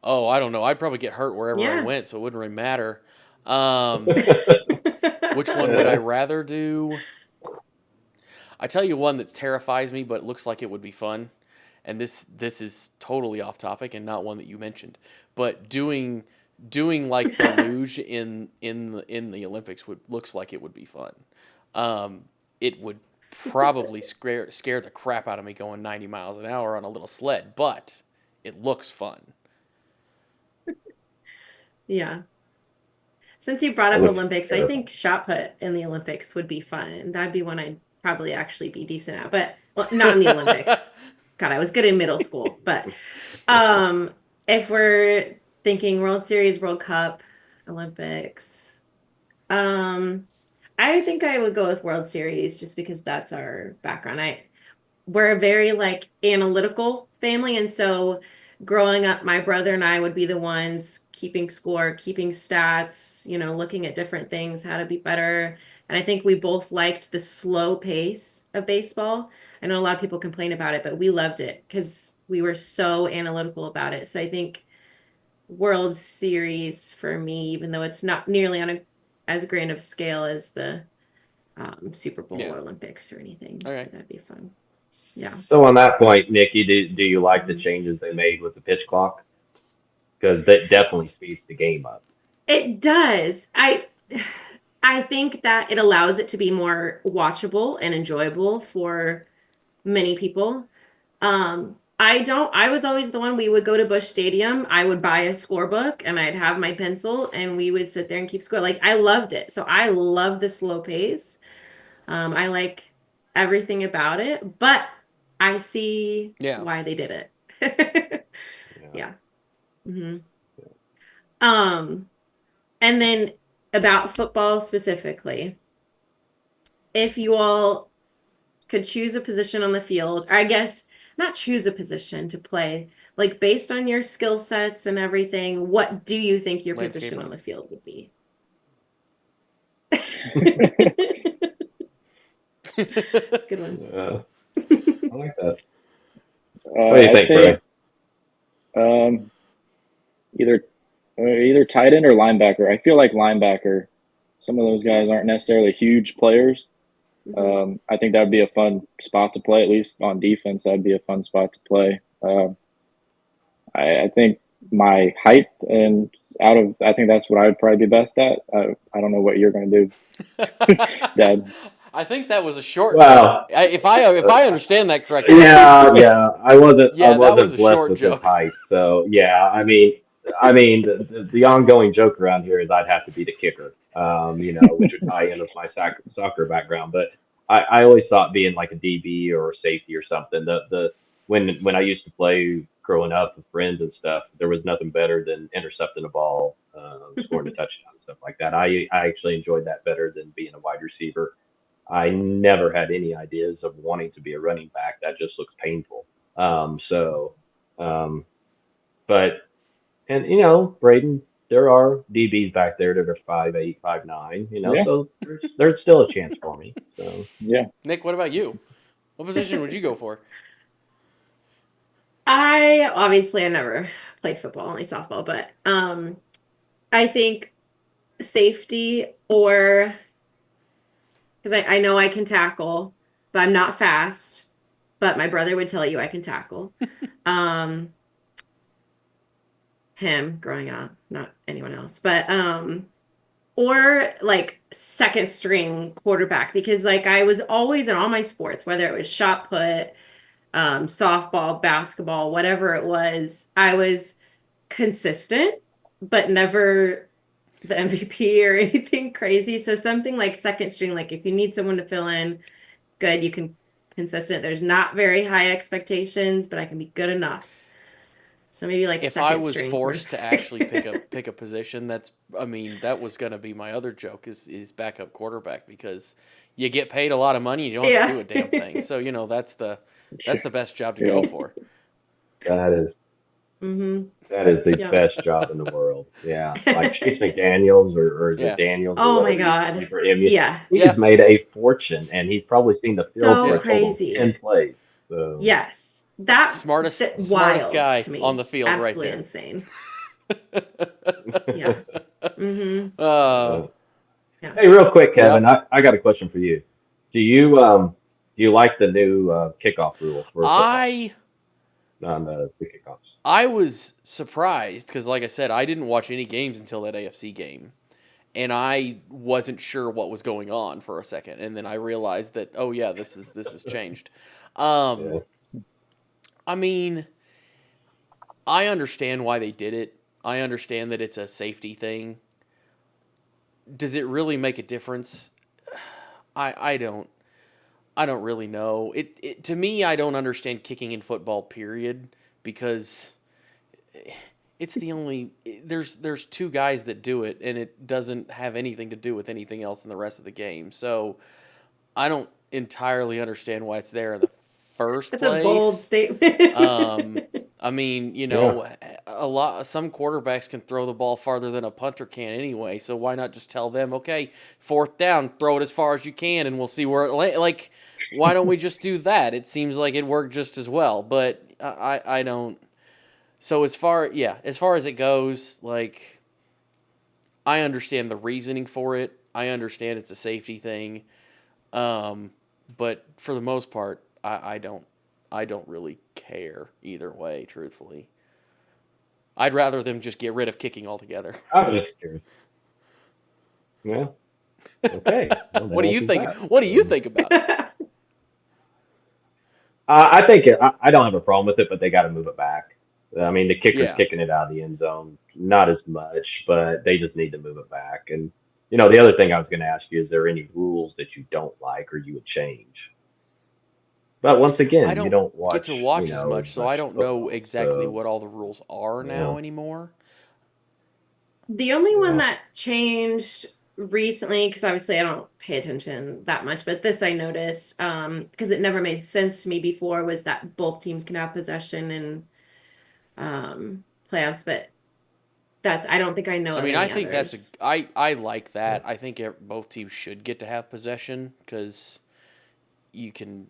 Oh, I don't know. I'd probably get hurt wherever I Yeah. went, so it wouldn't really matter. Which one would I rather do? I tell you one that terrifies me, but it looks like it would be fun. And this is totally off topic and not one that you mentioned. But doing like the luge in the Olympics looks like it would be fun. It would probably scare the crap out of me going 90 miles an hour on a little sled, but it looks fun. Yeah. Since you brought That up looks Olympics, I terrifying. think shot put in the Olympics would be fun. That'd be one I'd probably actually be decent at, but well, not in the Olympics. God, I was good in middle school, but um, if we're thinking World Series, World Cup, Olympics, um, I think I would go with World Series just because that's our background. We're a very like analytical family, and so growing up, my brother and I would be the ones keeping score, keeping stats, looking at different things, how to be better. And I think we both liked the slow pace of baseball. I know a lot of people complain about it, but we loved it because we were so analytical about it. So I think World Series for me, even though it's not nearly on as grand of scale as the Super Bowl Yeah. or Olympics or anything, All right. that'd be fun. Yeah. So on that point, Nikki, do you like the Mhm. changes they made with the pitch clock? Because that definitely speeds the game up. It does. I think that it allows it to be more watchable and enjoyable for many people. I was always the one, we would go to Busch Stadium. I would buy a scorebook and I'd have my pencil and we would sit there and keep score. Like I loved it. So I love the slow pace. I like everything about it, but I see why they did it. Yeah. Mm-hmm. And then about football specifically, if you all could choose a position on the field, or I guess not choose a position to play, like based on your skill sets and everything, what do you think your position on the field would be? That's a good one. I like that. What do you think, Ray? Either tight end or linebacker. I feel like linebacker, some of those guys aren't necessarily huge players. Mm-hmm. I think that would be a fun spot to play, at least on defense. That'd be a fun spot to play. I think my height and I think that's what I would probably be best at. I don't know what you're going to do, Dad. I think that was a short. Wow. If I understand that correctly. Yeah. I wasn't blessed with his height, so yeah. I mean, the ongoing joke around here is I'd have to be the kicker, which would tie in with my soccer background. But I always thought being like a DB or a safety or something. When I used to play growing up with friends and stuff, there was nothing better than intercepting a ball, scoring a touchdown, stuff like that. I actually enjoyed that better than being a wide receiver. I never had any ideas of wanting to be a running back. That just looks painful. But Braden, there are DBs back there that are 5'8", 5'9", so there's still a chance for me. So yeah. Nick, what about you? What position would you go for? I never played football, only softball, but I think safety, or because I know I can tackle, but I'm not fast. But my brother would tell you I can tackle. Him growing up, not anyone else, but or like second string quarterback, because like I was always in all my sports, whether it was shot put, softball, basketball, whatever it was, I was consistent, but never the MVP or anything crazy. So something like second string, like if you need someone to fill in, good, you can consistent. There's not very high expectations, but I can be good enough. So maybe like if I was forced to actually pick a position, that was going to be my other joke is backup quarterback, because you get paid a lot of money and you don't have to do a damn thing. So that's the best job to go for. That is. Mm-hmm. That is the best job in the world. Yeah, like Chase McDaniels or is it Daniels? Oh my God! He's made a fortune, and he's probably seen the field for a total of 10 plays. So yes, that smartest guy on the field, absolutely right there. Insane. Yeah. Mm-hmm. Hey, real quick, Kevin, I got a question for you. Do you like the new kickoff rule for on the kickoffs? I was surprised because, like I said, I didn't watch any games until that AFC game, and I wasn't sure what was going on for a second, and then I realized that this has changed. I mean, I understand why they did it. I understand that it's a safety thing. Does it really make a difference? I don't really know. It to me, I don't understand kicking in football, period, because it's the only there's two guys that do it, and it doesn't have anything to do with anything else in the rest of the game. So I don't entirely understand why it's there in the first place. That's a bold statement. I mean, some quarterbacks can throw the ball farther than a punter can anyway, so why not just tell them, okay, 4th down, throw it as far as you can, and we'll see where it lands. Like, why don't we just do that? It seems like it worked just as well, but I don't. So as far as it goes, like, I understand the reasoning for it. I understand it's a safety thing, but for the most part, I don't really care either way, truthfully. I'd rather them just get rid of kicking altogether. I was just curious. Yeah. Okay. Well, what do you think? What do you think about it? I think I don't have a problem with it, but they got to move it back. I mean, the kicker's Yeah. kicking it out of the end zone, not as much, but they just need to move it back. And the other thing I was going to ask you, is there any rules that you don't like or you would change? But once I again, you don't don't get to watch, watch as much, as so I much don't know football. exactly So what all the rules are yeah, now anymore. The only one yeah. that changed recently, because obviously I don't pay attention that much, but this I noticed, because it never made sense to me before, was that both teams can have possession in playoffs, but I don't think I know I of mean, I any think others. I like that. I think both teams should get to have possession because you can,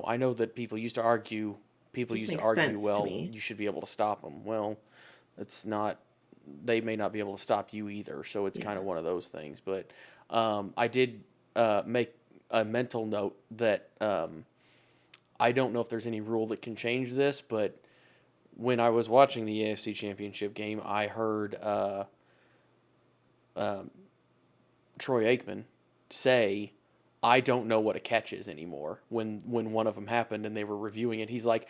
I know that people Just used to makes argue, sense to well, me. you should be able to stop them. Well, it's not, they may not be able to stop you either. So it's kind Yeah. of one of those things. But I did make a mental note that I don't know if there's any rule that can change this, but when I was watching the AFC Championship game, I heard Troy Aikman say, "I don't know what a catch is anymore." When one of them happened and they were reviewing it, he's like,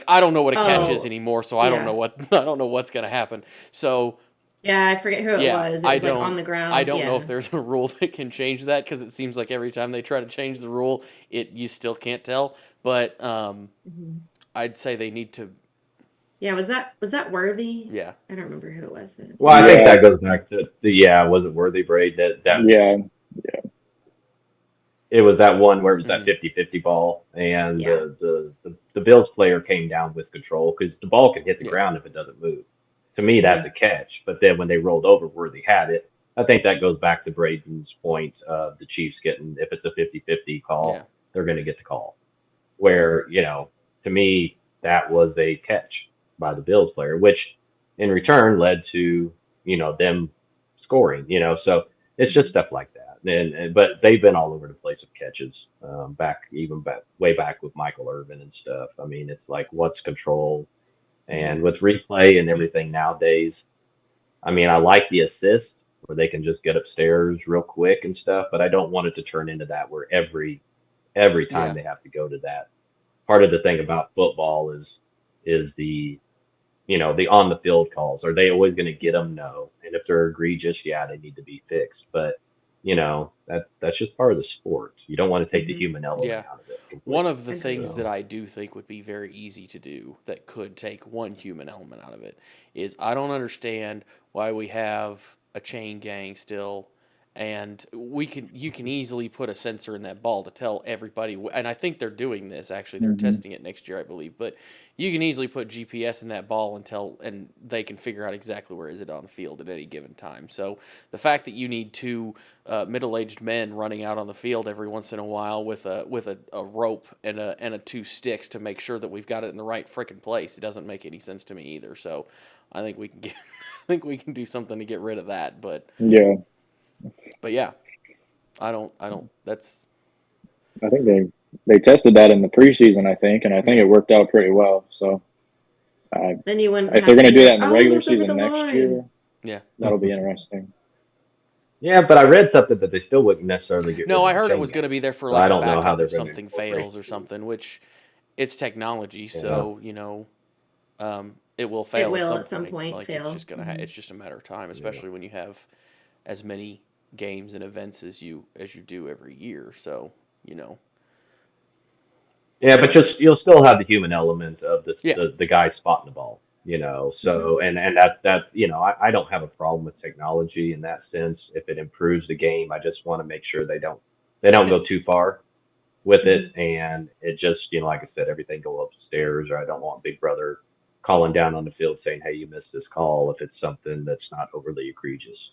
"I don't know what a catch is Oh, anymore, so I don't know yeah. what I don't know what's gonna happen." So Yeah, I forget who it yeah, was. It was like on the I ground. don't know if Yeah. there's a rule that can change that because it seems like every time they try to change the rule, you still can't tell. But Mhm. I'd say they need to. Yeah, was that Worthy? Yeah, I don't remember who it was then. Well, I think Yeah, that goes back to was it Worthy Braid that yeah, it was that one where it was that hmm 50-50 ball, and Yeah. the Bills player came down with control because the ball can hit the yeah, ground if it doesn't move. To me, that's hmm a catch. But then when they rolled over, Worthy had it. I think that goes back to Braden's point of the Chiefs getting, if it's a 50-50 yeah, call, they're going to get the call. Where, to me, that was a catch by the Bills player, which in return led to, them scoring, so it's just hmm stuff like that. But they've been all over the place with catches, way back with Michael Irvin and stuff. I mean, it's like what's control and with replay and everything nowadays. I mean, I like the assist where they can just get upstairs real quick and stuff, but I don't want it to turn into that where every time yeah, they have to go to that. Part of the thing about football is the on the field calls. Are they always going to get them? No. And if they're egregious, yeah, they need to be fixed. But that's just part of the sport. You don't want to take the hmm human element yeah. out of it One completely. of the things Agreed. that So I do think would be very easy to do that could take one human element out of it is I don't understand why we have a chain gang still, and you can easily put a sensor in that ball to tell everybody, and I think they're doing this actually. They're hmm testing it next year, I believe, but you can easily put GPS in that ball and they can figure out exactly where is it on the field at any given time. So the fact that you need two middle-aged men running out on the field every once in a while with a rope and a two sticks to make sure that we've got it in the right frickin' place, it doesn't make any sense to me either. So I think we can get I think we can do something to get rid of that. yeah. But yeah, I don't that's I think they tested that in the preseason, I think, and I think yeah. it worked out pretty well. So Then you wouldn't if they're have going to to do that hear, in the "Oh, it regular was over the season next line." year, Yeah. that'll be interesting. yeah, but I read something that they still wouldn't necessarily get No, rid of I the heard it chain was going to gang. be there for So I like a don't know how backup they're if going to something incorporate fails or the something, which it's technology, yeah. so it will It fail at will some at some point. point Like it's fail. just it's just a matter of time, Yeah. especially when you have as many games and events as you do every year. So you know, Yeah, but just you'll still have the human element of this yeah, the guy spotting the ball, Hmm So and that I don't have a problem with technology in that sense if it improves the game. I just want to make sure they don't yeah, go too far with hmm it and it just, like I said, everything go upstairs or I don't want Big Brother calling down on the field saying, "Hey, you missed this call," if it's something that's not overly egregious.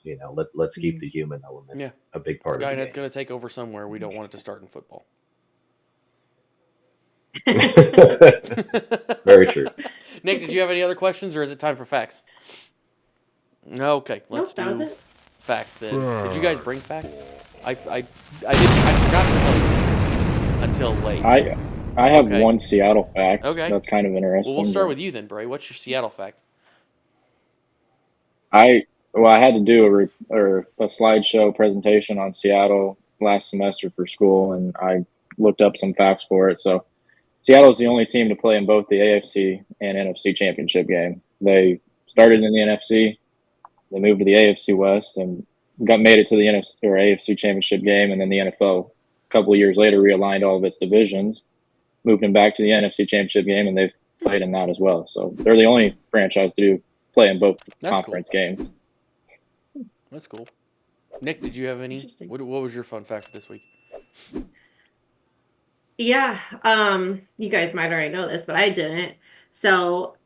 Let's keep hmm the human element yeah. a big part of the Skynet's game. going to take over somewhere. We don't want it to start in football. Very true. Nick, did you have any other questions, or is it time for facts? Okay, let's Nope, that was do it. facts then. Did you guys bring facts? I forgot until late. I have Okay, one Seattle fact okay. that's kind of Well, we'll interesting. start with you then, Bray. What's your Seattle fact? I had to do a slideshow presentation on Seattle last semester for school, and I looked up some facts for it. So Seattle's the only team to play in both the AFC and NFC championship game. They started in the NFC, they moved to the AFC West, and made it to the NFC or AFC championship game, and then the NFL a couple of years later realigned all of its divisions, moved them back to the NFC championship game, and they've played in that as well. So they're the only franchise to play in both conference games. That's cool. Nick, did you have any? What was your fun fact this week? Yeah, you guys might already know this, but I didn't. So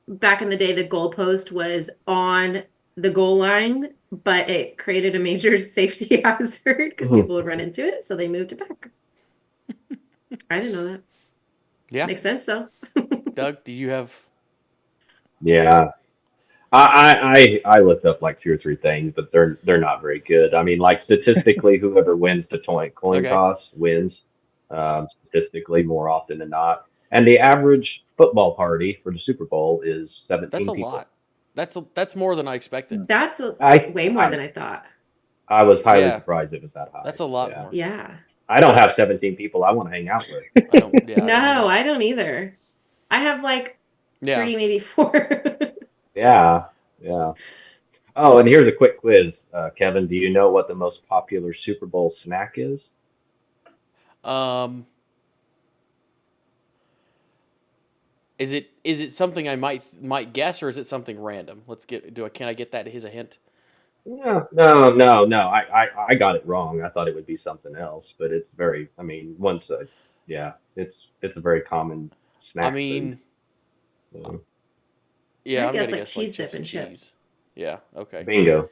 back in the day, the goalpost was on the goal line, but it created a major safety hazard because people would run into it, so they moved it back. I didn't know that. Yeah. Makes sense, though. Doug, do you have? Yeah. I looked up like 2 or 3 things, but they're not very good. I mean, like statistically, whoever wins the coin toss wins, statistically more often than not. And the average football party for the Super Bowl is 17 That's a people. lot. That's more than I expected. That's way more than I thought. I was highly surprised it was that high. That's a lot more. Yeah. I don't have 17 people I want to hang out with. I don't either. I have like 3, maybe 4. Yeah. Oh, and here's a quick quiz, Kevin. Do you know what the most popular Super Bowl snack is? Is it something I might guess, or is it something random? Can I get that as a hint? No. I got it wrong. I thought it would be something else, but it's very. I mean, it's a very common snack. I mean, food. Yeah, I'm gonna guess like cheese dip and chips. Cheese. Yeah. Okay. Bingo.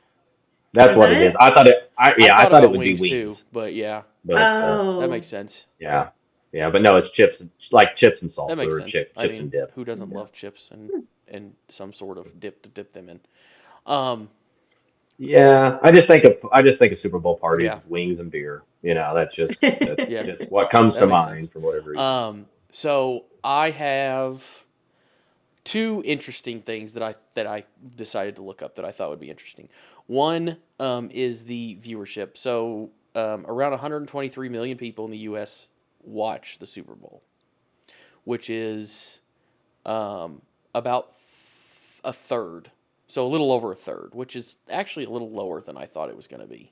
That's what it is. I thought it would be wings too, but yeah. But, that makes sense. Yeah, but no, it's chips, like chips and salsa. That makes or sense. chips and dip. Who doesn't love chips and some sort of dip to dip them in? Yeah, I just think a Super Bowl party is wings and beer. That's just what comes to mind for whatever reason. So I have 2 interesting things that I decided to look up that I thought would be interesting. One is the viewership. So around 123 million people in the U.S. watch the Super Bowl, which is about a third. So a little over a third, which is actually a little lower than I thought it was going to be.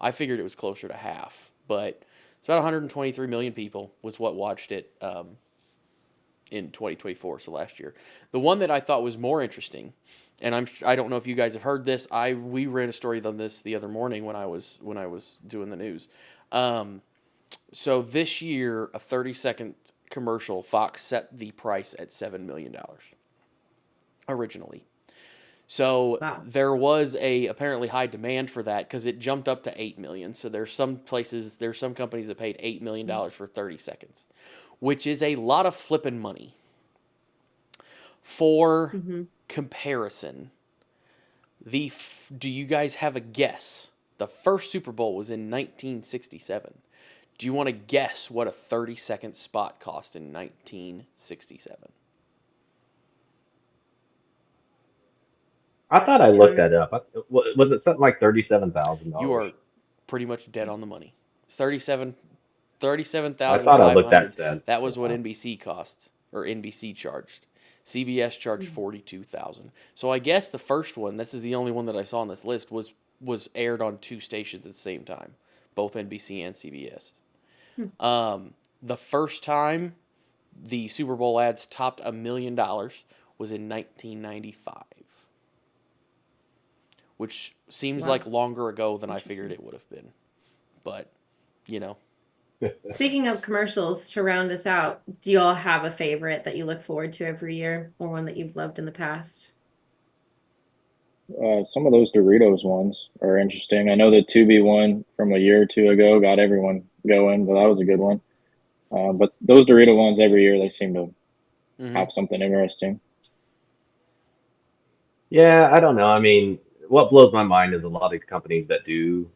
I figured it was closer to half, but it's about 123 million people was what watched it in 2024, so last year. The one that I thought was more interesting, and I don't know if you guys have heard this. We ran a story on this the other morning when I was doing the news. So this year, a 30-second commercial, Fox set the price at $7 million originally. So there was a apparently high demand for that because it jumped up to $8 million. So there's some companies that paid $8 million for 30 seconds, which is a lot of flipping money. For comparison, do you guys have a guess? The first Super Bowl was in 1967. Do you want to guess what a 30-second spot cost in 1967? I thought I looked that up. Was it something like $37,000? You are pretty much dead on the money. $37,500. I thought I looked that. That was what NBC cost, or NBC charged. CBS charged $42,000. So I guess the first one, this is the only one that I saw on this list, was aired on 2 stations at the same time, both NBC and CBS. The first time the Super Bowl ads topped $1 million was in 1995. Which seems like longer ago than I figured it would have been. But, Speaking of commercials, to round us out, do you all have a favorite that you look forward to every year or one that you've loved in the past? Some of those Doritos ones are interesting. I know the Tubi one from a year or 2 ago got everyone going, but that was a good one. But those Dorito ones every year, they seem to have something interesting. Yeah, I don't know. I mean, what blows my mind is a lot of companies that do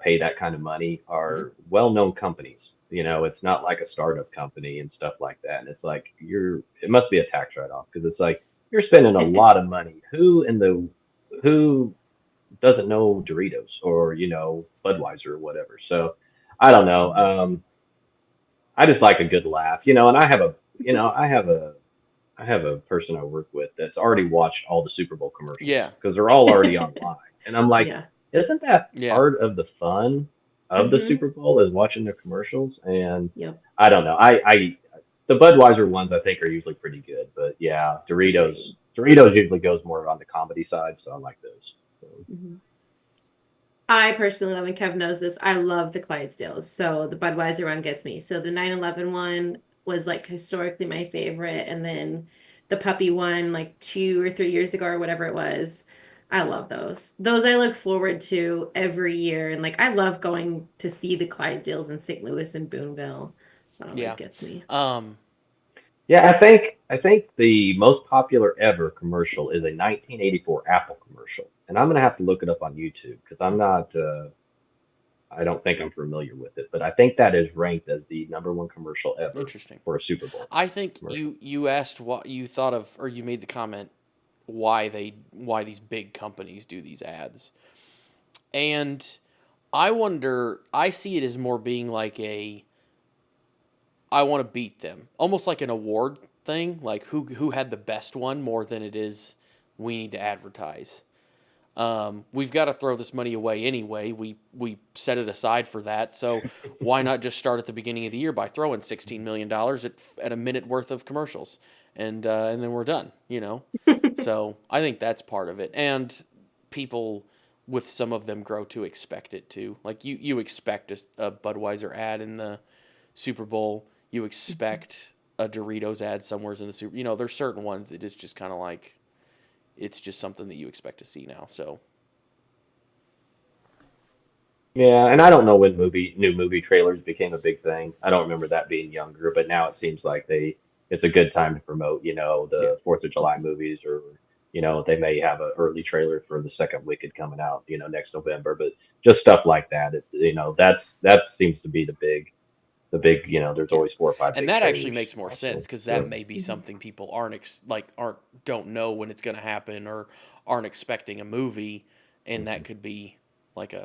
pay that kind of money are well-known companies. It's not like a startup company and stuff like that. And it's like it must be a tax write-off because it's like you're spending a lot of money. Who doesn't know Doritos or Budweiser or whatever? So I don't know. I just like a good laugh, and I have I have a person I work with that's already watched all the Super Bowl commercials. Yeah. Because they're all already online. And I'm like, Yeah. isn't that Yeah. part of the fun of the Mhm. Super Bowl is watching the commercials? And Yep. I don't know. The Budweiser ones I think are usually pretty good, but yeah, Doritos usually goes more on the comedy side, so I like those. So. Mhm. I personally love, and Kev knows this, I love the Clydesdales. So the Budweiser one gets me. So the 9/11 one was like historically my favorite. And then the puppy one, like 2 or 3 years ago or whatever it was. I love those. Those I look forward to every year. And like I love going to see the Clydesdales in St. Louis and Boonville. That always gets me. Yeah, I think the most popular ever commercial is a 1984 Apple commercial, and I'm gonna have to look it up on YouTube because I don't think I'm familiar with it, but I think that is ranked as the number one commercial ever Interesting. for a Super Bowl. I think commercial. you asked what you thought of, or you made the comment why these big companies do these ads, and I wonder. I see it as more being like I want to beat them, almost like an award thing, like who had the best one, more than it is we need to advertise. We've got to throw this money away anyway. We set it aside for that, so why not just start at the beginning of the year by throwing $16 million at a minute worth of commercials, and then we're done. So I think that's part of it, and people with some of them grow to expect it too. Like you expect a Budweiser ad in the Super Bowl. You expect a Doritos ad somewhere in the Super. There's certain ones that is just kind of like, it's just something that you expect to see now. So. Yeah, and I don't know when new movie trailers became a big thing. I don't remember that being younger, but now it seems like it's a good time to promote, the Fourth of July movies, or they may have an early trailer for the second Wicked coming out, next November. But just stuff like that, that seems to be the big, there's always 4 or 5 and big that trailers. actually makes more sense because that may be something people don't know when it's going to happen, or aren't expecting a movie, and that could be like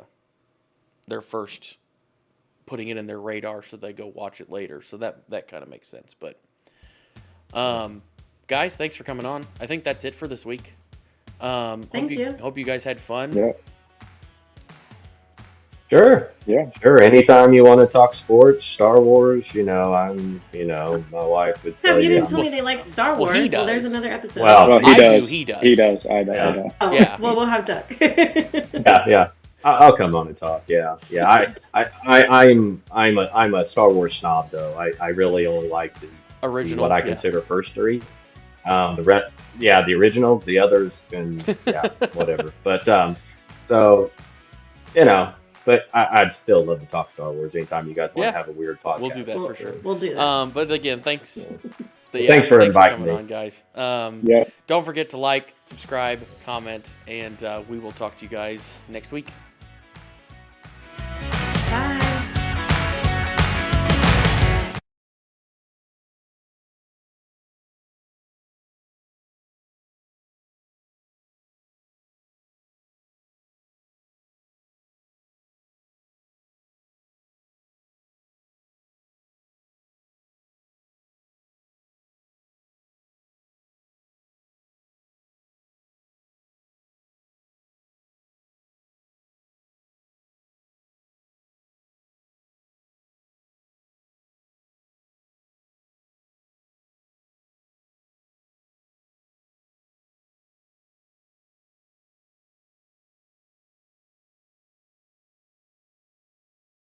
their first putting it in their radar, so they go watch it later. So that kind of makes sense. But guys, thanks for coming on. I think that's it for this week. Thank you. Hope you guys had fun. Yeah. Sure. Yeah. Sure. Anytime you want to talk sports, Star Wars, my wife would tell you you. didn't tell me they like Star Wars. He does. Well, there's another episode. Well, he does. He does. He does. I know. Yeah. I know. Oh, Yeah. well, we'll have Duck. Yeah. I'll come on and talk. Yeah. I'm a Star Wars snob though. I really only like the Original. what I consider first three. The originals, the others, and whatever. But so but I'd still love to talk Star Wars anytime you guys want to have a weird podcast. We'll do that for sure. We'll do that. But again, thanks. Thanks for inviting me on, guys. Don't forget to like, subscribe, comment, and we will talk to you guys next week.